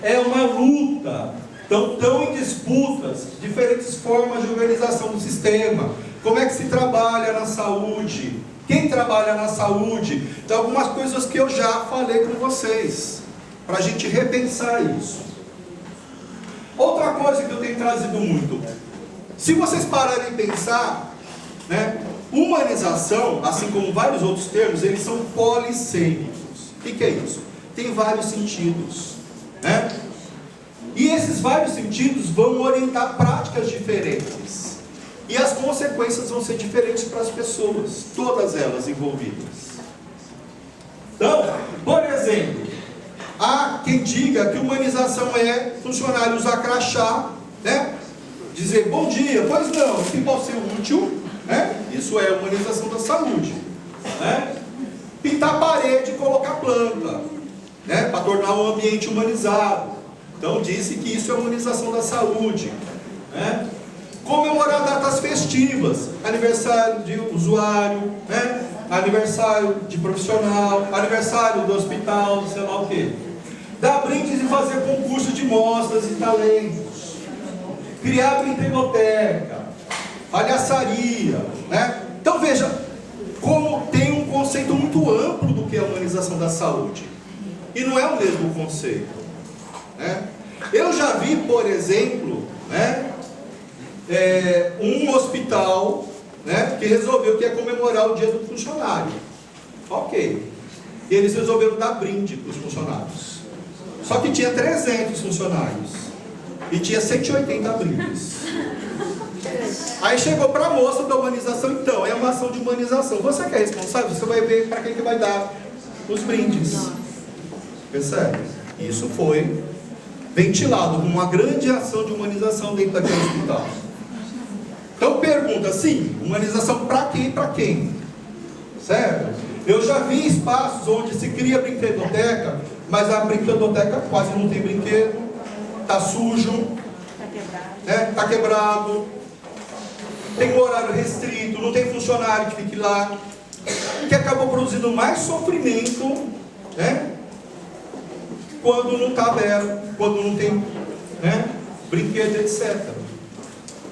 É uma luta. Estão em disputas diferentes formas de organização do sistema. Como é que se trabalha na saúde? Quem trabalha na saúde? Então, algumas coisas que eu já falei com vocês, para a gente repensar isso. Outra coisa que eu tenho trazido muito, se vocês pararem de pensar, né, humanização, assim como vários outros termos, eles são polissêmicos. O que é isso? Tem vários sentidos, né? E esses vários sentidos vão orientar práticas diferentes. E as consequências vão ser diferentes para as pessoas, todas elas envolvidas. Então, por exemplo, há quem diga que humanização é funcionário usar crachá, né? Dizer bom dia, pois não, se pode ser útil, né? Isso é humanização da saúde, né? Pintar parede e colocar planta, né? Para tornar o ambiente humanizado. Então disse que isso é humanização da saúde, né? Comemorar datas festivas, aniversário de usuário, né? Aniversário de profissional, aniversário do hospital, sei lá o quê. Dar brindes e fazer concurso de mostras e talentos. Criar brinquedoteca, palhaçaria, né? Então veja, como tem um conceito muito amplo do que é a humanização da saúde. E não é o mesmo conceito, né? Eu já vi, por exemplo, né, um hospital, né, que resolveu que ia comemorar o dia do funcionário. Ok. E eles resolveram dar brinde para os funcionários. Só que tinha 300 funcionários. E tinha 180 brindes. Aí chegou para a moça da humanização, então, é uma ação de humanização. Você que é responsável, você vai ver para quem que vai dar os brindes. Percebe? Isso foi ventilado como uma grande ação de humanização dentro daquele hospital. Então pergunta, sim, humanização para quem e para quem? Certo? Eu já vi espaços onde se cria brinquedoteca, mas a brinquedoteca quase não tem brinquedo, está sujo, está quebrado, tem um horário restrito, não tem funcionário que fique lá, que acabou produzindo mais sofrimento, né? Quando não está aberto, quando não tem, né, brinquedo, etc.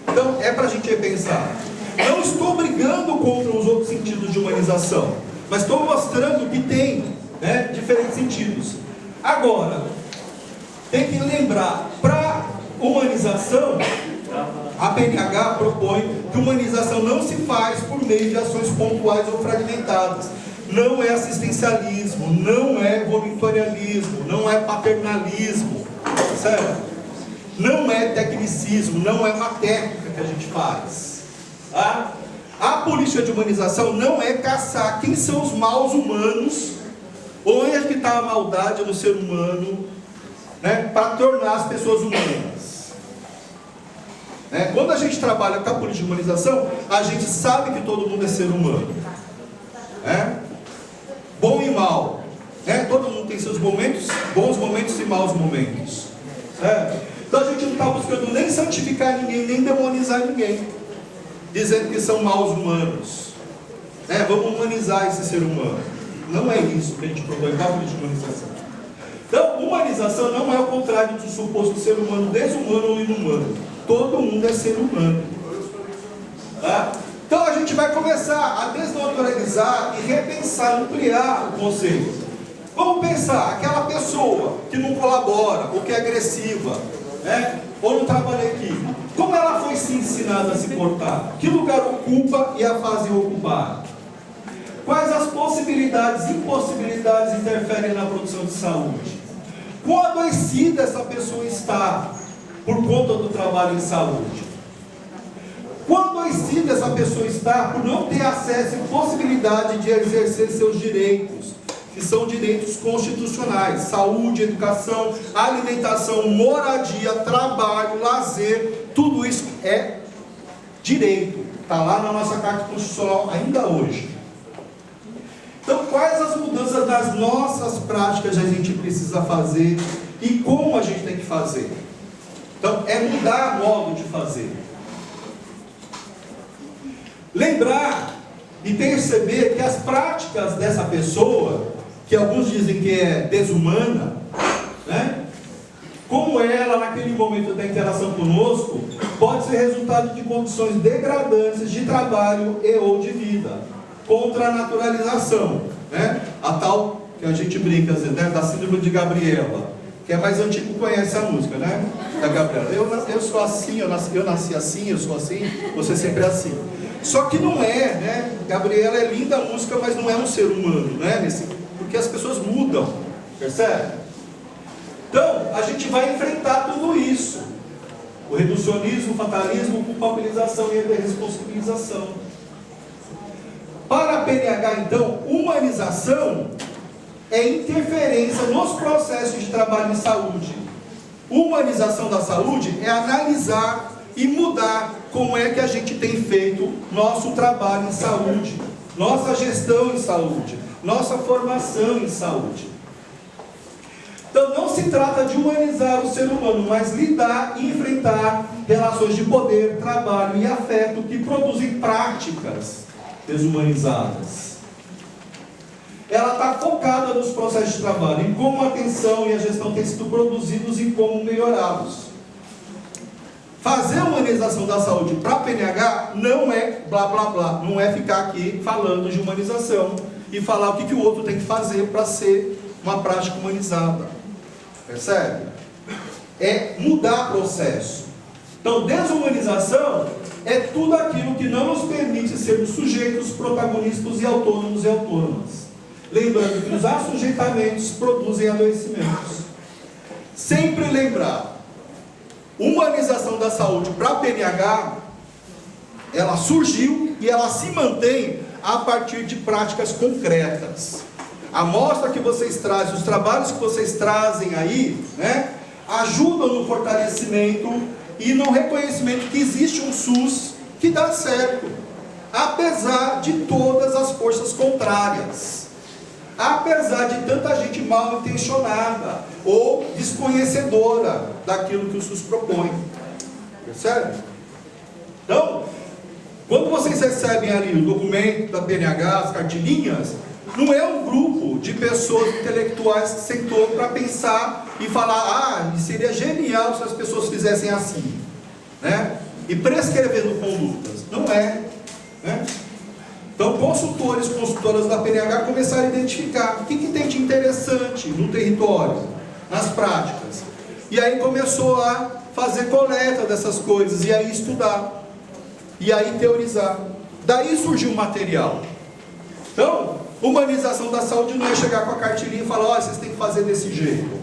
Então, é para a gente repensar. Não estou brigando contra os outros sentidos de humanização, mas estou mostrando que tem, né, diferentes sentidos. Agora, tem que lembrar, para humanização, a PNH propõe que humanização não se faz por meio de ações pontuais ou fragmentadas. Não é assistencialismo, não é voluntarialismo, não é paternalismo, certo? Não é tecnicismo, não é uma técnica que a gente faz, tá? A política de humanização não é caçar quem são os maus humanos, onde é que está a maldade no ser humano, né, para tornar as pessoas humanas. Né? Quando a gente trabalha com a política de humanização, a gente sabe que todo mundo é ser humano, né? Bom e mal, né? Todo mundo tem seus momentos, bons momentos e maus momentos, certo? Então a gente não está buscando nem santificar ninguém, nem demonizar ninguém. dizendo que são maus humanos. Vamos humanizar esse ser humano. Não é isso que a gente propõe, qual a política de humanização? Então, humanização não é o contrário do suposto ser humano desumano ou inumano. Todo mundo é ser humano. Tá? Então a gente vai começar a desnaturalizar e repensar, ampliar o conceito. Vamos pensar, aquela pessoa que não colabora, ou que é agressiva, ou não trabalha em equipe, como ela foi se ensinada a se portar? Que lugar ocupa e a fazem ocupar? Quais as possibilidades e impossibilidades interferem na produção de saúde? Quão adoecida essa pessoa está por conta do trabalho em saúde? Quão adoecida essa pessoa está por não ter acesso e possibilidade de exercer seus direitos, que são direitos constitucionais: saúde, educação, alimentação, moradia, trabalho, lazer, tudo isso é direito, está lá na nossa Carta Constitucional ainda hoje. Então, quais as mudanças das nossas práticas a gente precisa fazer e como a gente tem que fazer? Então, é mudar o modo de fazer. Lembrar e perceber que as práticas dessa pessoa, que alguns dizem que é desumana, como ela, naquele momento da interação conosco, pode ser resultado de condições degradantes de trabalho e ou de vida, contra a naturalização, a tal que a gente brinca, da síndrome de Gabriela. Quem é mais antigo conhece a música, da Gabriela. Eu sou assim, eu nasci assim, eu sou assim, você sempre é assim. Só que não é, Gabriela é linda a música, mas não é um ser humano, porque as pessoas mudam, percebe? Então, a gente vai enfrentar tudo isso: o reducionismo, o fatalismo, a culpabilização e a responsabilização. Para a PNH, então, humanização é interferência nos processos de trabalho em saúde. Humanização da saúde é analisar e mudar como é que a gente tem feito nosso trabalho em saúde, nossa gestão em saúde, nossa formação em saúde. Então não se trata de humanizar o ser humano, mas lidar e enfrentar relações de poder, trabalho e afeto que produzem práticas desumanizadas. Ela está focada nos processos de trabalho, em como a atenção e a gestão têm sido produzidos e como melhorá-los. Fazer a humanização da saúde para a PNH não é blá blá blá, não é ficar aqui falando de humanização e falar o que o outro tem que fazer para ser uma prática humanizada. Percebe? É mudar processo. Então, desumanização é tudo aquilo que não nos permite sermos sujeitos, protagonistas e autônomos e autônomas. Lembrando que os assujeitamentos produzem adoecimentos. Sempre lembrar: humanização da saúde para a PNH, ela surgiu e ela se mantém a partir de práticas concretas. A amostra que vocês trazem, os trabalhos que vocês trazem aí, ajudam no fortalecimento e no reconhecimento que existe um SUS que dá certo, apesar de todas as forças contrárias, apesar de tanta gente mal intencionada ou desconhecedora daquilo que o SUS propõe. Percebe? Então, quando vocês recebem ali o documento da PNH, as cartilinhas, não é um grupo de pessoas intelectuais que sentou para pensar e falar: seria genial se as pessoas fizessem assim, e prescrevendo condutas. Não é, Então, consultores, consultoras da PNH começaram a identificar o que tem de interessante no território, nas práticas. E aí começou a fazer coleta dessas coisas, e aí estudar, e aí teorizar. Daí surgiu o material. Então, humanização da saúde não é chegar com a cartilhinha e falar: vocês têm que fazer desse jeito.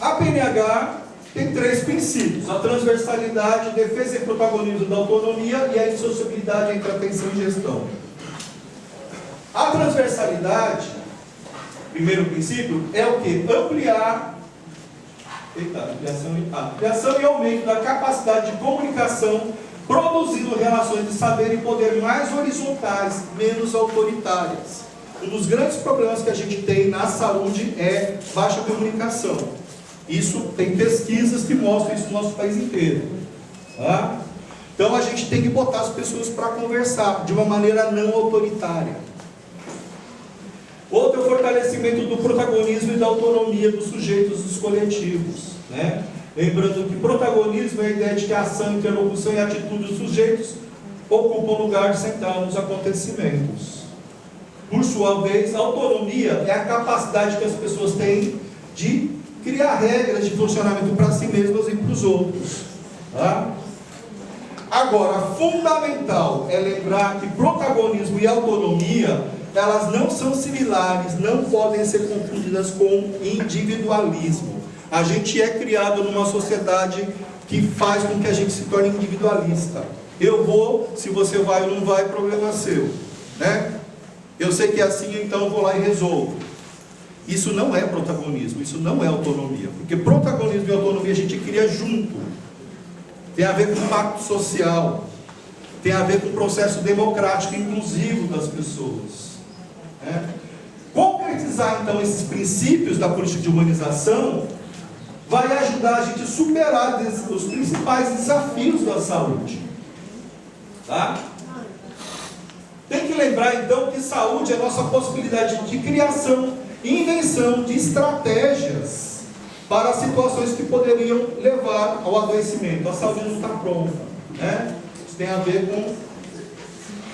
A PNH tem 3 princípios: a transversalidade, defesa e protagonismo da autonomia e a indissociabilidade entre atenção e gestão. A transversalidade, primeiro princípio, é o que? Ampliação e aumento da capacidade de comunicação, produzindo relações de saber e poder mais horizontais, menos autoritárias. Um dos grandes problemas que a gente tem na saúde é baixa comunicação. Isso tem pesquisas que mostram isso no nosso país inteiro. Tá? Então a gente tem que botar as pessoas para conversar de uma maneira não autoritária. Outro é o fortalecimento do protagonismo e da autonomia dos sujeitos dos coletivos, né? Lembrando que protagonismo é a ideia de que a ação, interlocução e atitude dos sujeitos ocupam lugar central nos acontecimentos. Por sua vez, a autonomia é a capacidade que as pessoas têm de criar regras de funcionamento para si mesmas e para os outros. Tá? Agora, fundamental é lembrar que protagonismo e autonomia, elas não são similares, não podem ser confundidas com individualismo. A gente é criado numa sociedade que faz com que a gente se torne individualista. Eu vou, se você vai ou não vai, problema seu, né? Eu sei que é assim, então eu vou lá e resolvo. Isso não é protagonismo, isso não é autonomia, porque protagonismo e autonomia a gente cria junto. Tem a ver com pacto social, tem a ver com o processo democrático inclusivo das pessoas, né? Concretizar então esses princípios da política de humanização vai ajudar a gente a superar os principais desafios da saúde. Tá? Tem que lembrar então que saúde é a nossa possibilidade de criação e invenção de estratégias para situações que poderiam levar ao adoecimento. A saúde não está pronta, né? Isso tem a ver com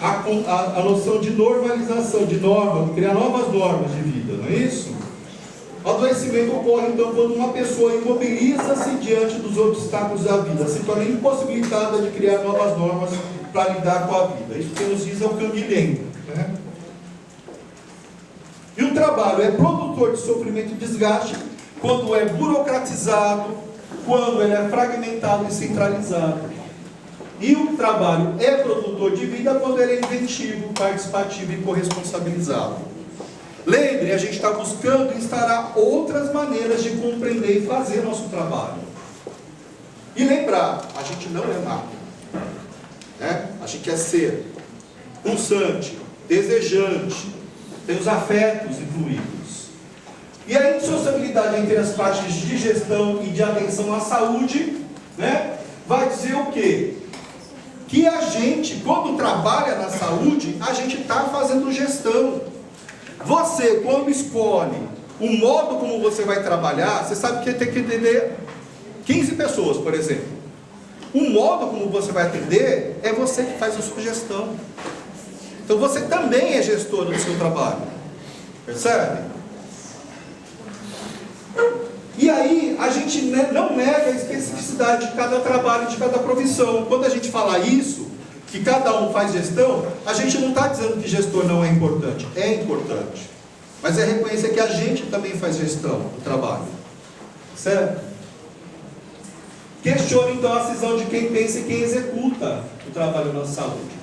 a noção de normalização, de norma, de criar novas normas de vida, não é isso? O adoecimento ocorre então quando uma pessoa imobiliza-se diante dos obstáculos da vida, se torna impossibilitada de criar novas normas para lidar com a vida. Isso que nos diz é o Canguilhem, né? E o trabalho é produtor de sofrimento e desgaste quando é burocratizado, quando ele é fragmentado e centralizado. E o trabalho é produtor de vida quando ele é inventivo, participativo e corresponsabilizado. Lembre, a gente está buscando instaurar outras maneiras de compreender e fazer nosso trabalho. E lembrar, a gente não é máquina, né? A gente é ser pulsante, desejante, tem os afetos incluídos. E a indissociabilidade entre as partes de gestão e de atenção à saúde, né, vai dizer o quê? Que a gente, quando trabalha na saúde, a gente está fazendo gestão. Você, quando escolhe o modo como você vai trabalhar, você sabe que tem que atender 15 pessoas, por exemplo. O modo como você vai atender é você que faz a sua gestão. Então você também é gestor do seu trabalho. Percebe? E aí, a gente não nega a especificidade de cada trabalho, de cada profissão. Quando a gente fala isso, que cada um faz gestão, a gente não está dizendo que gestor não é importante. É importante. Mas é reconhecer que a gente também faz gestão do trabalho. Certo? Questione então a cisão de quem pensa e quem executa o trabalho na saúde.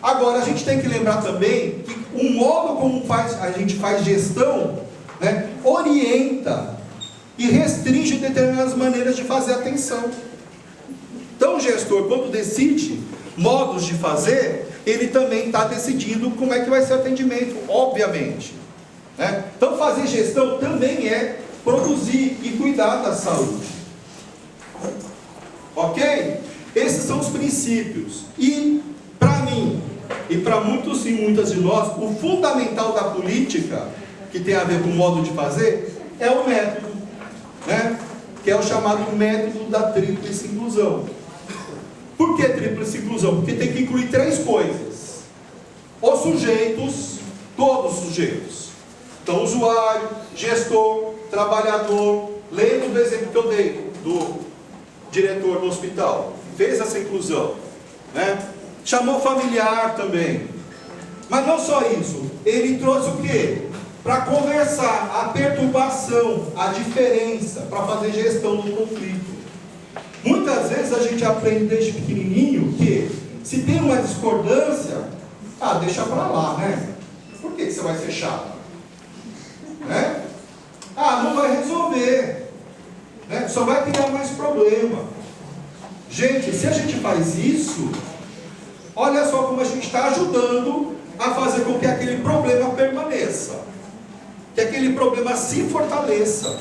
Agora, a gente tem que lembrar também que o modo como a gente faz gestão, né, orienta e restringe determinadas maneiras de fazer atenção. Então o gestor, quando decide modos de fazer, ele também está decidindo como é que vai ser o atendimento, obviamente, né? Então fazer gestão também é produzir e cuidar da saúde. Ok? Esses são os princípios. E para mim, e para muitos e muitas de nós, o fundamental da política, que tem a ver com o modo de fazer, é o método, né? Que é o chamado método da tríplice inclusão. Por que tríplice inclusão? Porque tem que incluir 3 coisas. Os sujeitos, todos os sujeitos. Então, usuário, gestor, trabalhador. Lembra do exemplo que eu dei do diretor do hospital? Fez essa inclusão, né? Chamou familiar também. Mas não só isso. Ele trouxe o quê? Para conversar, a perturbação, a diferença, para fazer gestão do conflito. Muitas vezes a gente aprende desde pequenininho que, se tem uma discordância, deixa para lá, né? Por que você vai ser chato? Né? Não vai resolver, né? Só vai criar mais problema. Gente, se a gente faz isso, olha só como a gente está ajudando a fazer com que aquele problema permaneça, que aquele problema se fortaleça.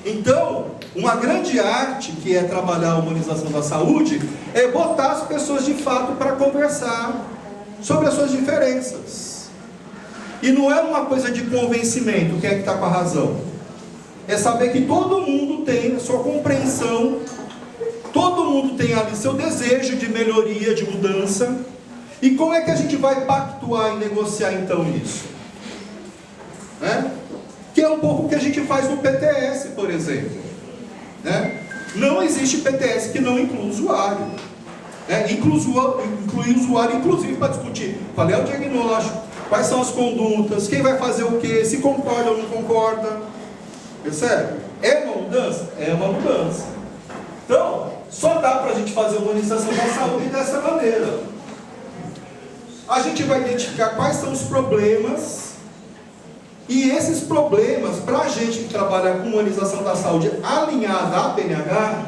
Então, uma grande arte que é trabalhar a humanização da saúde é botar as pessoas de fato para conversar sobre as suas diferenças. E não é uma coisa de convencimento, quem é que está com a razão. É saber que todo mundo tem a sua compreensão, todo mundo tem ali seu desejo de melhoria, de mudança. E como é que a gente vai pactuar e negociar então isso? Que é um pouco o que a gente faz no PTS, por exemplo. Não existe PTS que não inclua usuário. Incluir usuário, inclusive, para discutir qual é o diagnóstico, quais são as condutas, quem vai fazer o quê, se concorda ou não concorda. Percebe? É uma mudança? É uma mudança. Então, só dá para a gente fazer a humanização da saúde dessa maneira. A gente vai identificar quais são os problemas. E esses problemas, para a gente que trabalha com humanização da saúde alinhada à PNH,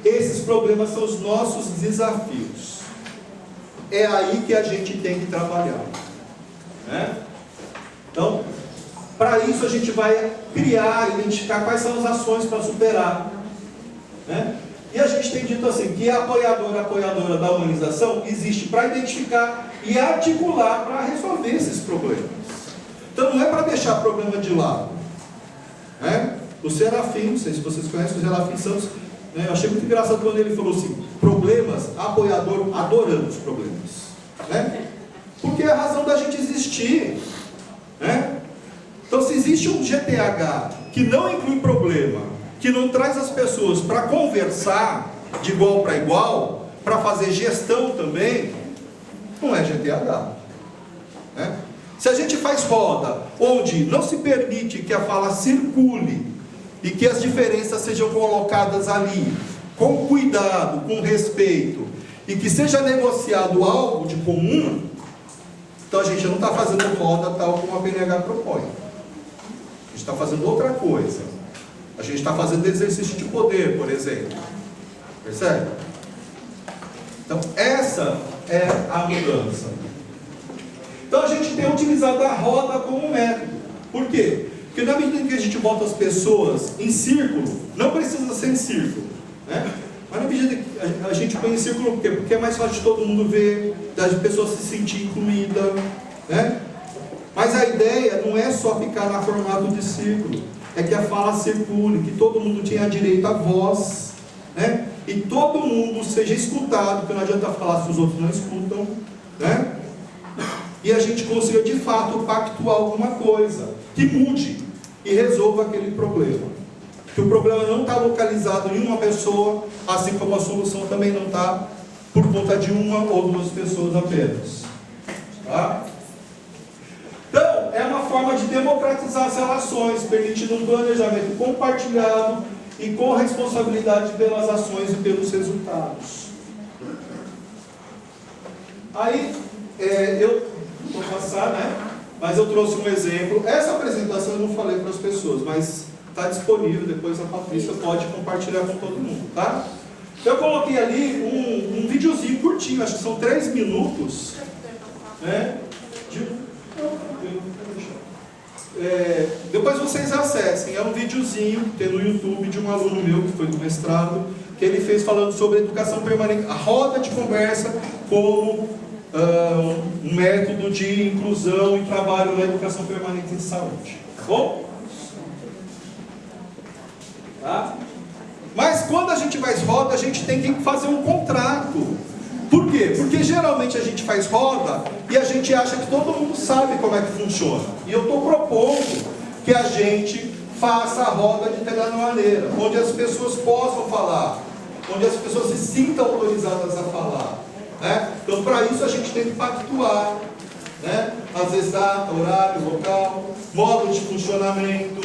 esses problemas são os nossos desafios. É aí que a gente tem que trabalhar. Então, para isso a gente vai criar, identificar quais são as ações para superar. E a gente tem dito assim, que a apoiadora da humanização existe para identificar e articular para resolver esses problemas. Então não é para deixar o problema de lado. O Serafim, não sei se vocês conhecem o Serafim Santos, eu achei muito engraçado quando ele falou assim, problemas, apoiador, adorando os problemas. Porque é a razão da gente existir. Então se existe um GTH que não inclui problema, que não traz as pessoas para conversar de igual para igual, para fazer gestão também, não é GTH. Se a gente faz roda, onde não se permite que a fala circule, e que as diferenças sejam colocadas ali, com cuidado, com respeito, e que seja negociado algo de comum, então a gente não está fazendo roda tal como a PNH propõe. A gente está fazendo outra coisa. A gente está fazendo exercício de poder, por exemplo. Percebe? Então, essa é a mudança. Então, a gente tem utilizado a roda como método. Por quê? Porque na medida em que a gente bota as pessoas em círculo, não precisa ser em círculo, mas na medida que a gente põe em círculo, por quê? Porque é mais fácil de todo mundo ver, das pessoas se sentir incluída, Mas a ideia não é só ficar no formato de círculo, é que a fala circule, que todo mundo tenha direito à voz, e todo mundo seja escutado, porque não adianta falar se os outros não escutam, e a gente consiga de fato pactuar alguma coisa que mude e resolva aquele problema. Que o problema não está localizado em uma pessoa, assim como a solução também não está por conta de uma ou duas pessoas apenas. Então, é uma forma de democratizar as relações, permitindo um planejamento compartilhado e com responsabilidade pelas ações e pelos resultados. Aí, eu vou passar, mas eu trouxe um exemplo. Essa apresentação eu não falei para as pessoas, mas está disponível, depois a Patrícia pode compartilhar com todo mundo, tá? Eu coloquei ali um videozinho curtinho, acho que são 3 minutos, depois vocês acessem, é um videozinho que tem no YouTube de um aluno meu que foi do mestrado, que ele fez falando sobre educação permanente, a roda de conversa como um método de inclusão e trabalho na educação permanente em saúde. Tá bom? Mas quando a gente faz roda, a gente tem que fazer um contrato. Por quê? Porque geralmente a gente faz roda e a gente acha que todo mundo sabe como é que funciona. E eu estou propondo que a gente faça a roda de determinada maneira, onde as pessoas possam falar, onde as pessoas se sintam autorizadas a falar. Então, para isso a gente tem que pactuar, às vezes data, horário, local, modo de funcionamento,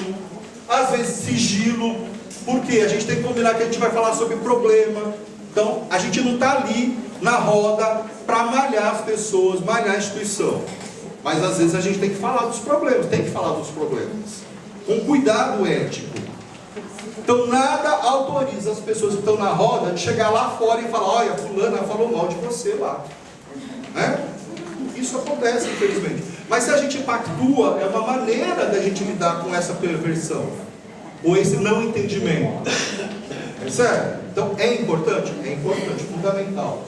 às vezes sigilo, porque a gente tem que combinar que a gente vai falar sobre problema. Então, a gente não está ali na roda para malhar as pessoas, malhar a instituição, mas às vezes a gente tem que falar dos problemas, com cuidado ético. Então nada autoriza as pessoas que estão na roda de chegar lá fora e falar, olha, fulana falou mal de você lá. Isso acontece, infelizmente. Mas se a gente pactua, é uma maneira da gente lidar com essa perversão. Ou esse não entendimento? Percebe? Então é importante? É importante, fundamental.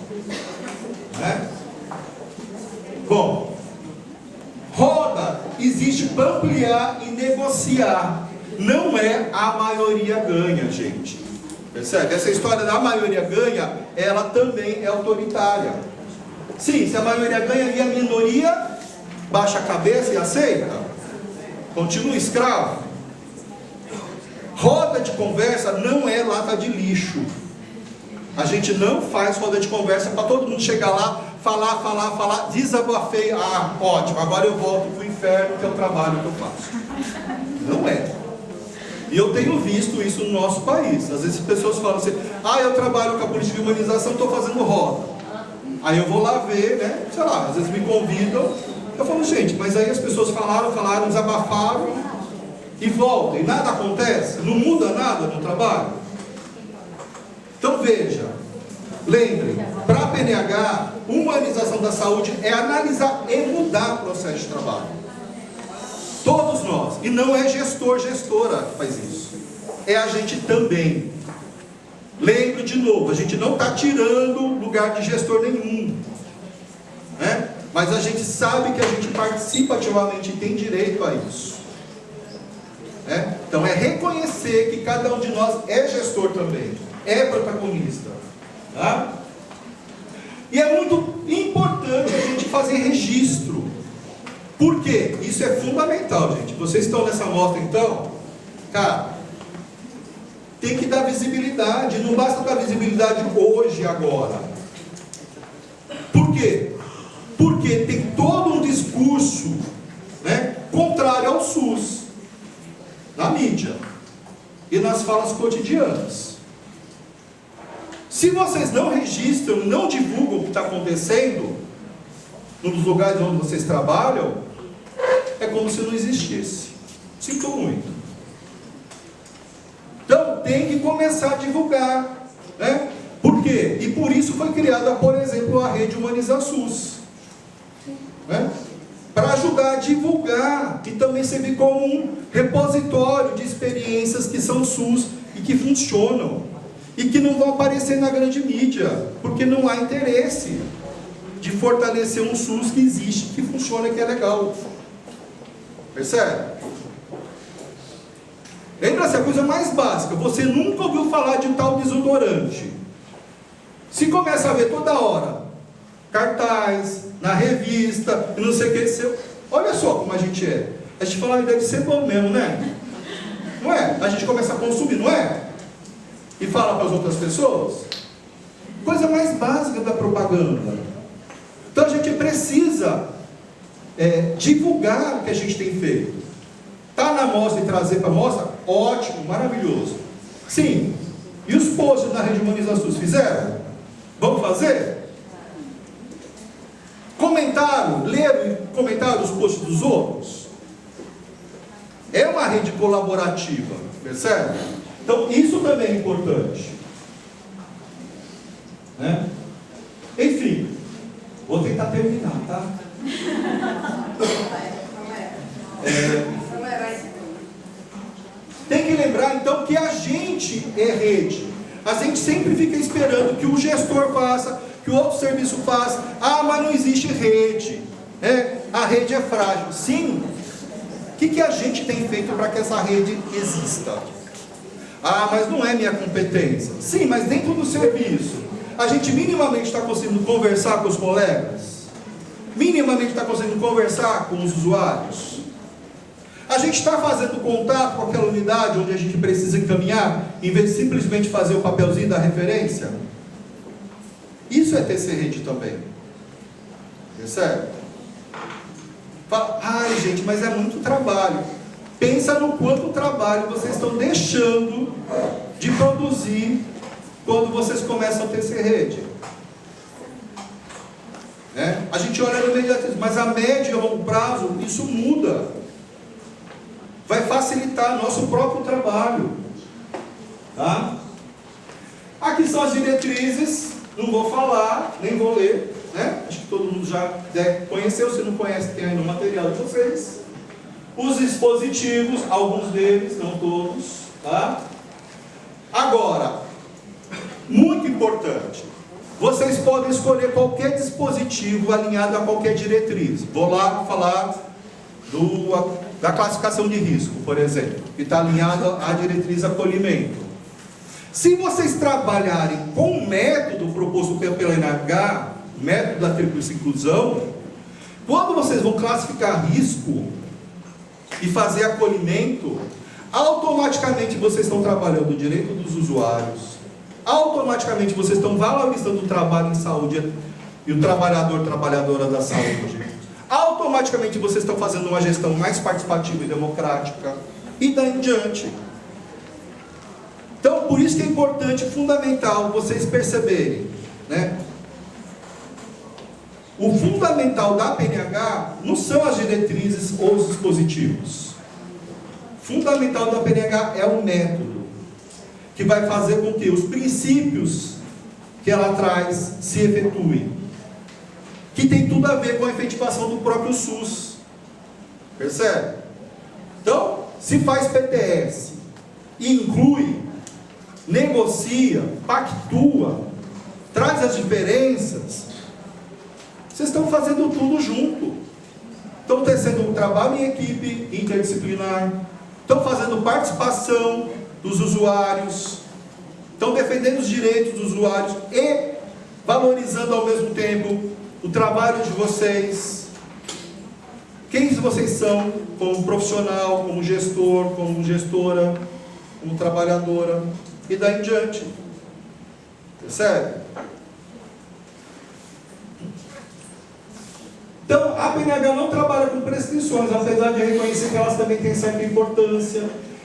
Né? Bom, roda existe para ampliar e negociar. Não é a maioria ganha, gente. Percebe? Essa história da maioria ganha, ela também é autoritária. Sim, se a maioria ganha e a minoria baixa a cabeça e aceita, continua escravo. Roda de conversa não é lata de lixo. A gente não faz roda de conversa para todo mundo chegar lá, falar, desabafei, ótimo, agora eu volto para o inferno, que é o trabalho que eu faço. Não é. E eu tenho visto isso no nosso país. Às vezes as pessoas falam assim, eu trabalho com a política de humanização, estou fazendo roda. Aí eu vou lá ver, né, sei lá, às vezes me convidam, eu falo, gente, mas aí as pessoas falaram, desabafaram, e voltam, e nada acontece, não muda nada no trabalho. Então veja, lembre, para a PNH, humanização da saúde é analisar e mudar o processo de trabalho. Todos nós, e não é gestora que faz isso, é a gente também. Lembre de novo, a gente não está tirando lugar de gestor nenhum, né? Mas a gente sabe que a gente participa ativamente e tem direito a isso. Então é reconhecer que cada um de nós é gestor também, é protagonista, tá? E é muito importante a gente fazer registro. Por quê? Isso é fundamental, gente. Vocês estão nessa mostra então, cara, tem que dar visibilidade. Não basta dar visibilidade hoje, agora. Por quê? Porque tem todo um discurso, né, contrário ao SUS na mídia e nas falas cotidianas. Se vocês não registram, não divulgam o que está acontecendo nos lugares onde vocês trabalham, é como se não existisse. Sinto muito. Então tem que começar a divulgar, né? Por quê? E por isso foi criada, por exemplo, a rede Humaniza SUS, né? Para ajudar a divulgar e também servir como um repositório de experiências que são SUS e que funcionam e que não vão aparecer na grande mídia, porque não há interesse de fortalecer um SUS que existe, que funciona, que é legal. Percebe? Lembra-se, a coisa mais básica, você nunca ouviu falar de um tal desodorante. Se começa a ver toda hora cartaz, na revista, e não sei o que, olha só como a gente é. A gente fala, deve ser bom mesmo, né? Não é? A gente começa a consumir, não é? E fala para as outras pessoas. Coisa mais básica da propaganda. Então a gente precisa divulgar o que a gente tem feito. Está na mostra e trazer para a mostra? Ótimo, maravilhoso. Sim. E os posts na Rede Humaniza SUS fizeram? Vamos fazer? Comentaram, leram e comentaram os posts dos outros? É uma rede colaborativa, percebe? Então isso também é importante, né? Enfim, vou tentar terminar, tá? Tem que lembrar então que a gente é rede. A gente sempre fica esperando que o gestor faça, que o outro serviço faça. Mas não existe rede, né? A rede é frágil. Sim. O que a gente tem feito para que essa rede exista? Mas não é minha competência. Sim, mas dentro do serviço, a gente minimamente está conseguindo conversar com os colegas? Minimamente está conseguindo conversar com os usuários? A gente está fazendo contato com aquela unidade onde a gente precisa encaminhar, em vez de simplesmente fazer o papelzinho da referência? Isso é tecer rede também. Percebe? Fala, gente, mas é muito trabalho. Pensa no quanto trabalho vocês estão deixando de produzir quando vocês começam a tecer rede. A gente olha no imediatismo, mas a médio e a longo prazo, isso muda. Vai facilitar nosso próprio trabalho. Tá? Aqui são as diretrizes. Não vou falar, nem vou ler, né? Acho que todo mundo já deve conhecer. Se não conhece, tem aí no material de vocês. Os dispositivos, alguns deles, não todos, Tá? Agora, muito importante, vocês podem escolher qualquer dispositivo alinhado a qualquer diretriz. Vou lá falar da classificação de risco, por exemplo, que está alinhada à diretriz acolhimento. Se vocês trabalharem com o método proposto pela NH, método da tríplice inclusão, quando vocês vão classificar risco e fazer acolhimento, automaticamente vocês estão trabalhando o direito dos usuários, automaticamente vocês estão valorizando o trabalho em saúde e o trabalhadora da saúde, automaticamente vocês estão fazendo uma gestão mais participativa e democrática, e daí em diante. Então, por isso que é importante, fundamental, vocês perceberem, né? O fundamental da PNH não são as diretrizes ou os dispositivos. O fundamental da PNH é o método, que vai fazer com que os princípios que ela traz se efetuem, que tem tudo a ver com a efetivação do próprio SUS. Percebe? Então, se faz PTS e inclui, negocia, pactua, traz as diferenças, vocês estão fazendo tudo junto. Estão tecendo um trabalho em equipe interdisciplinar, estão fazendo participação dos usuários, estão defendendo os direitos dos usuários e valorizando ao mesmo tempo o trabalho de vocês. Quem vocês são como profissional, como gestor, como gestora, como trabalhadora, e daí em diante. Percebe? Então, a PNH não trabalha com prescrições, apesar de reconhecer que elas também têm certa importância.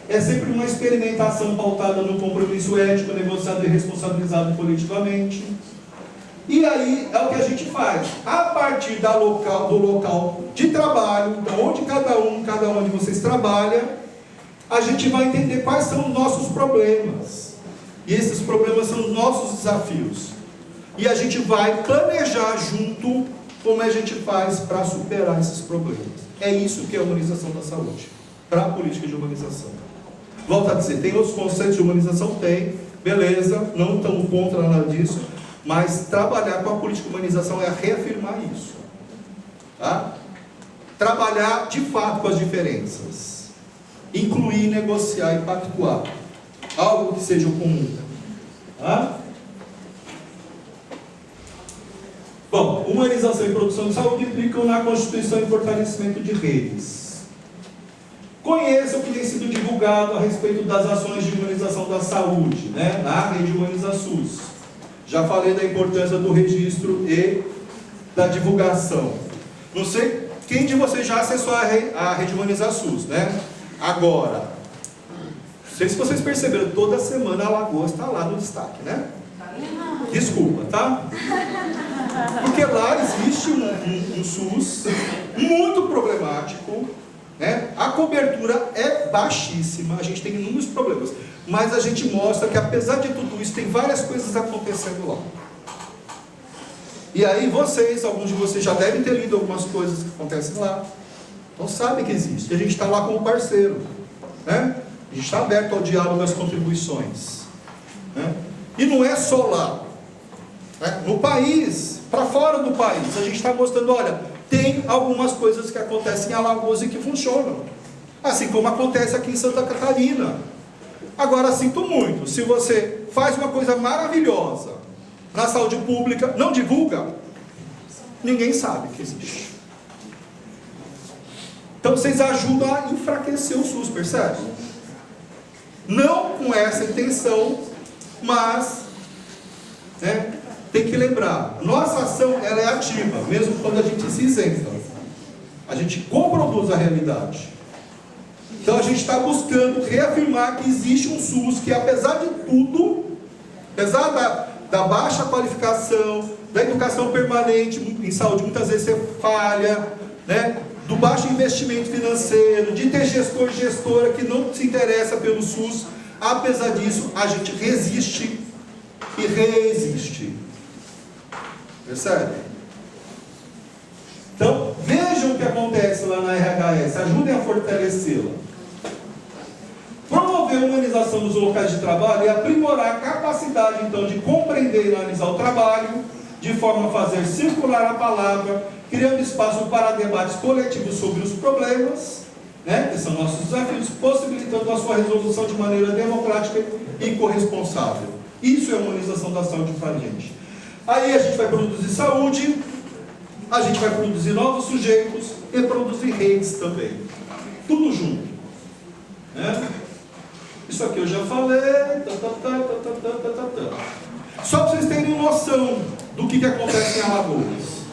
É sempre uma experimentação pautada no compromisso ético, negociado e responsabilizado politicamente. E aí é o que a gente faz. A partir do local de trabalho, de onde cada um de vocês trabalha, a gente vai entender quais são os nossos problemas. E esses problemas são os nossos desafios. E a gente vai planejar junto como a gente faz para superar esses problemas. É isso que é a humanização da saúde, para a política de humanização. Volto a dizer, tem outros conceitos de humanização? Tem, beleza, não estamos contra nada disso, mas trabalhar com a política de humanização é reafirmar isso. Tá? Trabalhar de fato com as diferenças. Incluir, negociar e pactuar. Algo que seja comum. Tá? Bom, humanização e produção de saúde implicam na constituição e fortalecimento de redes. Conheça o que tem sido divulgado a respeito das ações de humanização da saúde, né, na rede HumanizaSUS. Já falei da importância do registro e da divulgação. Não sei quem de vocês já acessou a rede HumanizaSUS, né? Agora, não sei se vocês perceberam, toda semana a Alagoas está lá no destaque, né? Desculpa, tá? Porque lá existe um SUS muito problemático, né? A cobertura é baixíssima, a gente tem inúmeros problemas, mas a gente mostra que apesar de tudo isso, tem várias coisas acontecendo lá. E aí alguns de vocês já devem ter lido algumas coisas que acontecem lá, então sabem que existe, a gente está lá como parceiro, né? A gente está aberto ao diálogo e às contribuições, né? E não é só lá, né? No país, para fora do país, a gente está mostrando, olha, tem algumas coisas que acontecem em Alagoas e que funcionam, assim como acontece aqui em Santa Catarina. Agora, sinto muito, se você faz uma coisa maravilhosa na saúde pública, não divulga, ninguém sabe que existe. Então vocês ajudam a enfraquecer o SUS, percebe? Não com essa intenção, mas, né, tem que lembrar, nossa ação ela é ativa, mesmo quando a gente se isenta. A gente coproduz a realidade. Então a gente está buscando reafirmar que existe um SUS que, apesar de tudo, apesar da baixa qualificação, da educação permanente em saúde, muitas vezes você falha, né? Do baixo investimento financeiro, de ter gestor e gestora que não se interessa pelo SUS, apesar disso, a gente resiste e reexiste. Percebe? Então, vejam o que acontece lá na RHS, ajudem a fortalecê-la. Promover a humanização humanização dos locais de trabalho é aprimorar a capacidade, então, de compreender e analisar o trabalho, de forma a fazer circular a palavra, criando espaço para debates coletivos sobre os problemas, né, que são nossos desafios, possibilitando a sua resolução de maneira democrática e corresponsável. Isso é a humanização da saúde para a gente. Aí a gente vai produzir saúde, a gente vai produzir novos sujeitos e produzir redes também. Tudo junto. Né? Isso aqui eu já falei. Só para vocês terem noção do que acontece em Alagoas.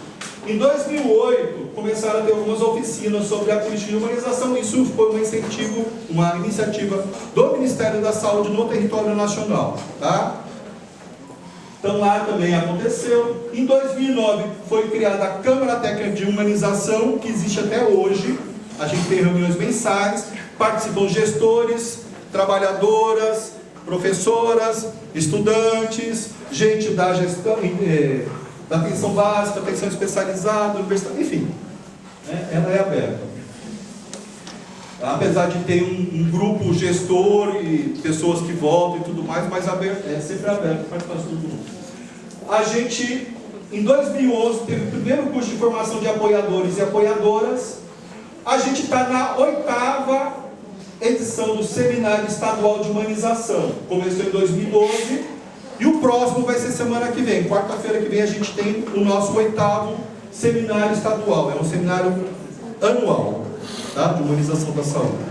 Em 2008, começaram a ter algumas oficinas sobre a política de humanização. Isso foi um incentivo, uma iniciativa do Ministério da Saúde no território nacional. Tá? Então lá também aconteceu. Em 2009 foi criada a Câmara Técnica de Humanização, que existe até hoje. A gente tem reuniões mensais, participam gestores, trabalhadoras, professoras, estudantes, gente da gestão, da atenção básica, atenção especializada, universidade, enfim, ela é aberta. Apesar de ter um grupo gestor e pessoas que votam e tudo mais, mas é sempre aberto para todo mundo. A gente, em 2011, teve o primeiro curso de formação de apoiadores e apoiadoras. A gente está na 8ª edição do Seminário Estadual de Humanização. Começou em 2012 e o próximo vai ser semana que vem. Quarta-feira que vem a gente tem o nosso 8º Seminário Estadual. É um seminário anual, tá? De humanização da saúde.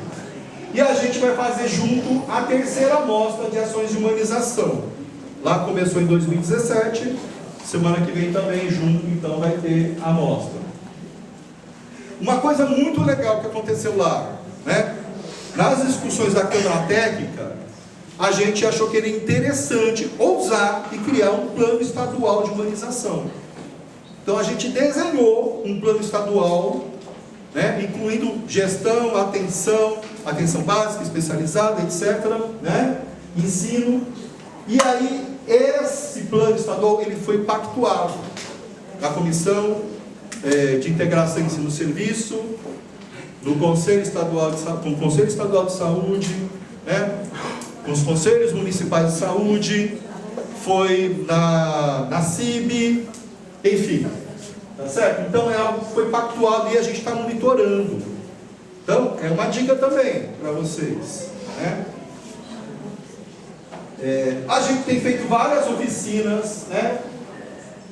E a gente vai fazer junto a 3ª mostra de ações de humanização. Lá começou em 2017, semana que vem também junto, então vai ter a mostra. Uma coisa muito legal que aconteceu lá, né? Nas discussões da Câmara Técnica, a gente achou que era interessante ousar e criar um plano estadual de humanização. Então a gente desenhou um plano estadual, né, incluindo gestão, atenção básica, especializada, etc., né, ensino. E aí esse plano estadual ele foi pactuado na Comissão de Integração Ensino-Serviço, no Conselho Estadual com o Conselho Estadual de Saúde, né, com os Conselhos Municipais de Saúde, foi na CIB, enfim, tá certo? Então é algo que foi pactuado e a gente está monitorando. Então é uma dica também para vocês, né? A gente tem feito várias oficinas, né?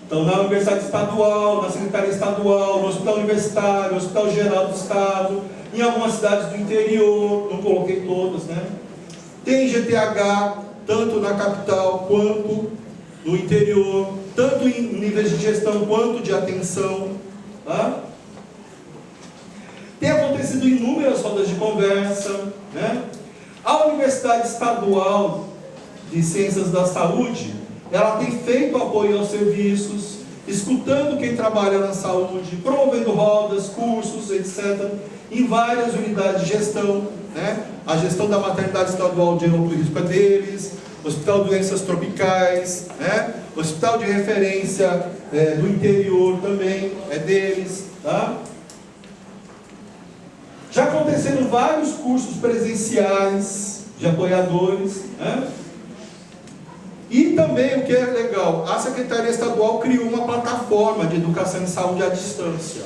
Então, na Universidade Estadual, na Secretaria Estadual, no Hospital Universitário, no Hospital Geral do Estado, em algumas cidades do interior, não coloquei todas, né? Tem GTH, tanto na capital quanto no interior, tanto em níveis de gestão quanto de atenção, tá? Tem acontecido inúmeras rodas de conversa, né? A Universidade Estadual de Ciências da Saúde, ela tem feito apoio aos serviços, escutando quem trabalha na saúde, promovendo rodas, cursos, etc., em várias unidades de gestão, né? A gestão da maternidade estadual de alto risco é deles, Hospital de Doenças Tropicais, né? Hospital de referência do interior também é deles, tá? Já aconteceram vários cursos presenciais de apoiadores, né? E também, o que é legal, a Secretaria Estadual criou uma plataforma de educação em saúde à distância.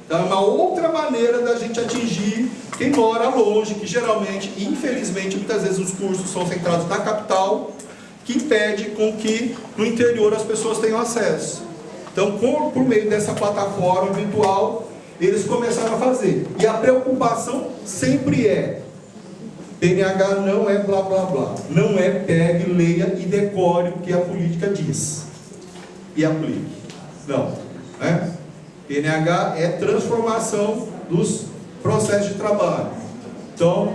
Então, é uma outra maneira da gente atingir quem mora longe, que geralmente, infelizmente, muitas vezes os cursos são centrados na capital, que impede com que no interior as pessoas tenham acesso. Então, por meio dessa plataforma virtual, eles começaram a fazer. E a preocupação sempre é: PNH não é blá blá blá, não é pegue, leia e decore o que a política diz e aplique. Não, né? PNH é transformação dos processos de trabalho. Então,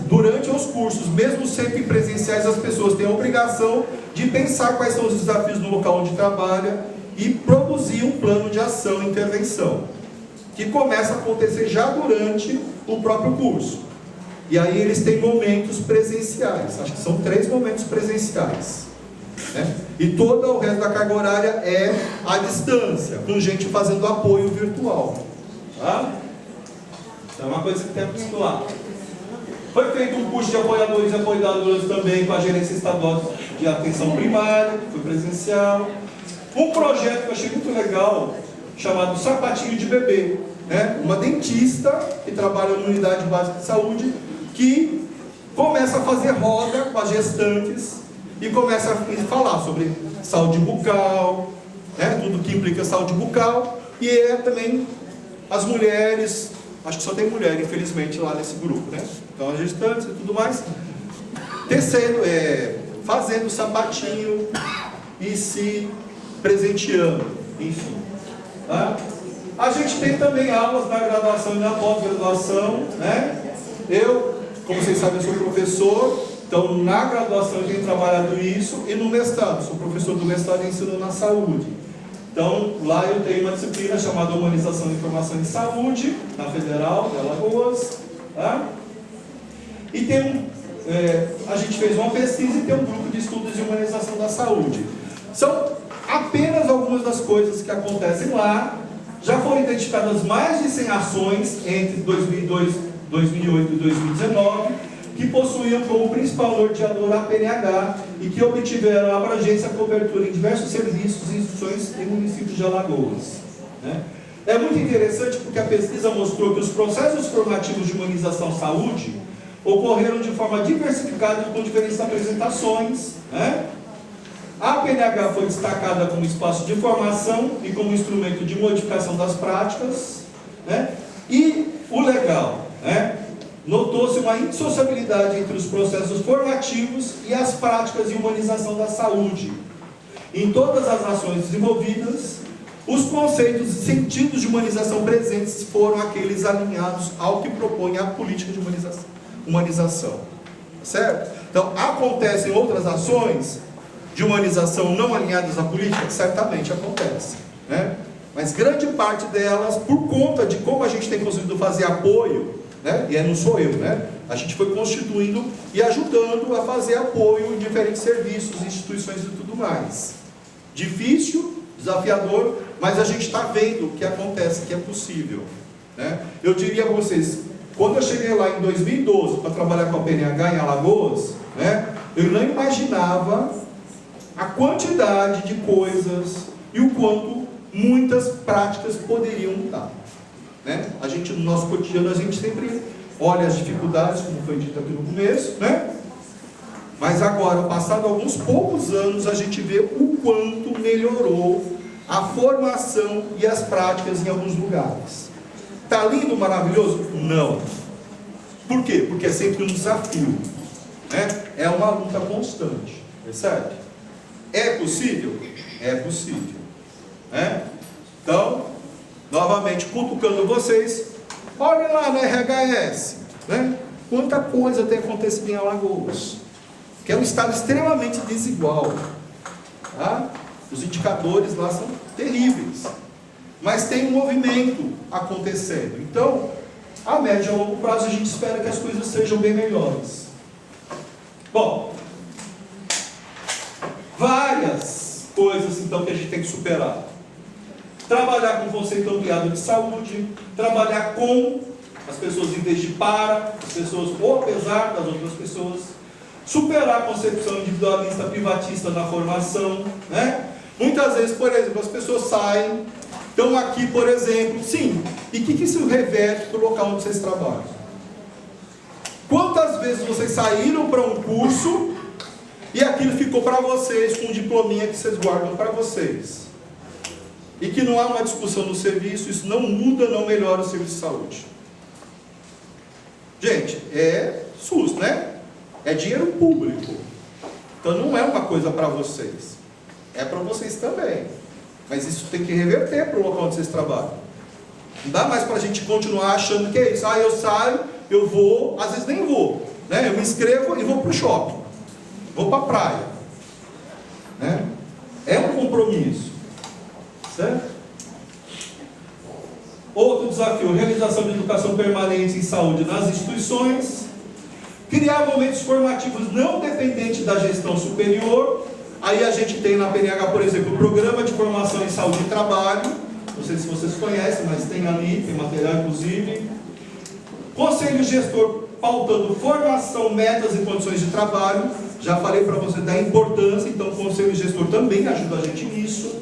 durante os cursos, mesmo sempre presenciais, as pessoas têm a obrigação de pensar quais são os desafios no local onde trabalha e produzir um plano de ação e intervenção, que começa a acontecer já durante o próprio curso. E aí eles têm momentos presenciais, acho que são 3 momentos presenciais, né? E todo o resto da carga horária é à distância, com gente fazendo apoio virtual, tá? Então é uma coisa que tem que estudar. Foi feito um curso de apoiadores e apoiadoras também com a gerência estadual de atenção primária, que foi presencial. Um projeto que eu achei muito legal, chamado Sapatinho de Bebê, né? Uma dentista que trabalha na unidade básica de saúde, que começa a fazer roda com as gestantes e começa a falar sobre saúde bucal, né? Tudo que implica saúde bucal, e também as mulheres, acho que só tem mulher, infelizmente, lá nesse grupo, né? Então as gestantes e tudo mais, tecendo, fazendo sapatinho e se presenteando, enfim. Tá? A gente tem também aulas na graduação e na pós-graduação, né? Eu, como vocês sabem, sou professor, então na graduação eu tenho trabalhado isso, e no mestrado, sou professor do mestrado em ensino na saúde. Então lá eu tenho uma disciplina chamada Humanização da Informação em Saúde, na Federal de Alagoas. Tá? E tem a gente fez uma pesquisa e tem um grupo de estudos de humanização da saúde. São apenas algumas das coisas que acontecem lá. Já foram identificadas mais de 100 ações entre 2008 e 2019, que possuíam como principal norteador a PNH e que obtiveram abrangência e cobertura em diversos serviços e instituições em municípios de Alagoas. Né? É muito interessante porque a pesquisa mostrou que os processos formativos de humanização à saúde ocorreram de forma diversificada com diferentes apresentações. Né? A PNH foi destacada como espaço de formação e como instrumento de modificação das práticas, né? E o legal, né? Notou-se uma indissociabilidade entre os processos formativos e as práticas de humanização da saúde. Em todas as ações desenvolvidas, os conceitos e sentidos de humanização presentes foram aqueles alinhados ao que propõe a política de humanização. Certo? Então, acontecem outras ações de humanização não alinhadas à política? Certamente acontece, né? Mas grande parte delas, por conta de como a gente tem conseguido fazer apoio, né? E não sou eu, né? A gente foi constituindo e ajudando a fazer apoio em diferentes serviços, instituições e tudo mais. Difícil, desafiador, mas a gente está vendo que acontece, que é possível, né? Eu diria a vocês, quando eu cheguei lá em 2012 para trabalhar com a PNH em Alagoas, né? Eu não imaginava a quantidade de coisas e o quanto muitas práticas poderiam mudar, né? A gente, no nosso cotidiano, a gente sempre olha as dificuldades, como foi dito aqui no começo, né? Mas agora, passado alguns poucos anos, a gente vê o quanto melhorou a formação e as práticas em alguns lugares. Está lindo, maravilhoso? Não. Por quê? Porque é sempre um desafio, né? É uma luta constante, percebe? É possível? É possível, né? Então, novamente, cutucando vocês, olhem lá na RHS, né? Quanta coisa tem acontecido em Alagoas, que é um estado extremamente desigual, tá? Os indicadores lá são terríveis, mas tem um movimento acontecendo. Então, a médio e a longo prazo, a gente espera que as coisas sejam bem melhores. Bom, várias coisas então que a gente tem que superar. Trabalhar com o conceito ampliado de saúde, trabalhar com as pessoas em vez de para, as pessoas ou apesar das outras pessoas, superar a concepção individualista, privatista na formação, né? Muitas vezes, por exemplo, as pessoas saem, estão aqui, por exemplo, sim, e o que isso reverte para o local onde vocês trabalham? Quantas vezes vocês saíram para um curso e aquilo ficou para vocês com um diplominha que vocês guardam para vocês? E que não há uma discussão no serviço, isso não muda, não melhora o serviço de saúde. Gente, é SUS, né? É dinheiro público. Então não é uma coisa para vocês. É para vocês também. Mas isso tem que reverter para o local onde vocês trabalham. Não dá mais para a gente continuar achando que é isso. Ah, eu saio, eu vou, às vezes nem vou, né? Eu me inscrevo e vou para o shopping. Vou para a praia, né? É um compromisso, certo? Outro desafio, realização de educação permanente em saúde nas instituições, criar momentos formativos não dependentes da gestão superior. Aí a gente tem na PNH, por exemplo, o Programa de Formação em Saúde e Trabalho, não sei se vocês conhecem, mas tem ali, tem material inclusive. Conselho gestor pautando formação, metas e condições de trabalho. Já falei para você da importância, então o conselho gestor também ajuda a gente nisso.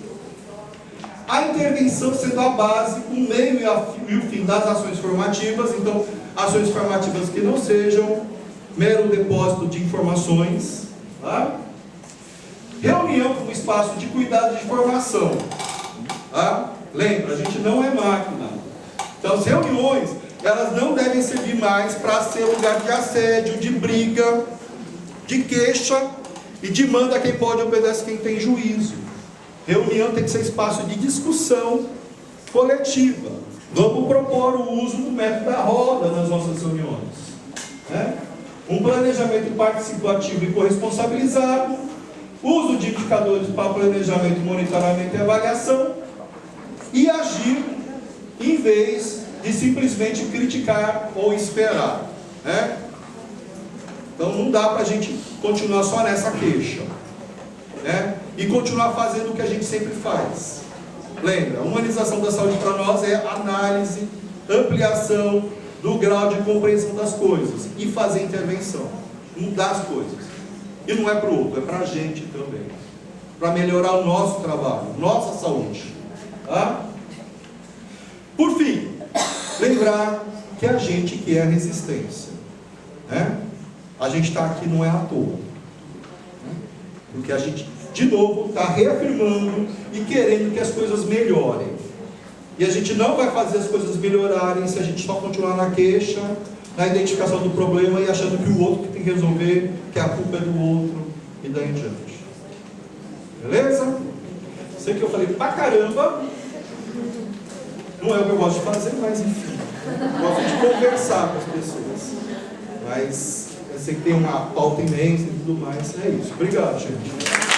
A intervenção sendo a base, o meio e o fim das ações formativas. Então, ações formativas que não sejam mero depósito de informações. Tá? Reunião como espaço de cuidado de formação. Tá? Lembra, a gente não é máquina. Então, as reuniões, elas não devem servir mais para ser lugar de assédio, de briga, de queixa e de manda quem pode, obedece quem tem juízo. Reunião tem que ser espaço de discussão coletiva. Vamos propor o uso do método da roda nas nossas reuniões. Né? Um planejamento participativo e corresponsabilizado, uso de indicadores para planejamento, monitoramento e avaliação, e agir em vez de simplesmente criticar ou esperar. Né? Então não dá para a gente continuar só nessa queixa. Né? E continuar fazendo o que a gente sempre faz. Lembra, a humanização da saúde para nós é análise, ampliação do grau de compreensão das coisas e fazer intervenção, mudar as coisas. E não é para o outro, é para a gente também, para melhorar o nosso trabalho, nossa saúde. Tá? Por fim, lembrar que a gente que é a resistência. Né? A gente está aqui não é à toa. Porque a gente, de novo, está reafirmando e querendo que as coisas melhorem. E a gente não vai fazer as coisas melhorarem se a gente só continuar na queixa, na identificação do problema e achando que o outro que tem que resolver, que a culpa é do outro e daí em diante. Beleza? Sei que eu falei pra caramba. Não é o que eu gosto de fazer, mas enfim. Gosto de conversar com as pessoas. Mas eu sei que tem uma pauta imensa e tudo mais. É isso. Obrigado, gente.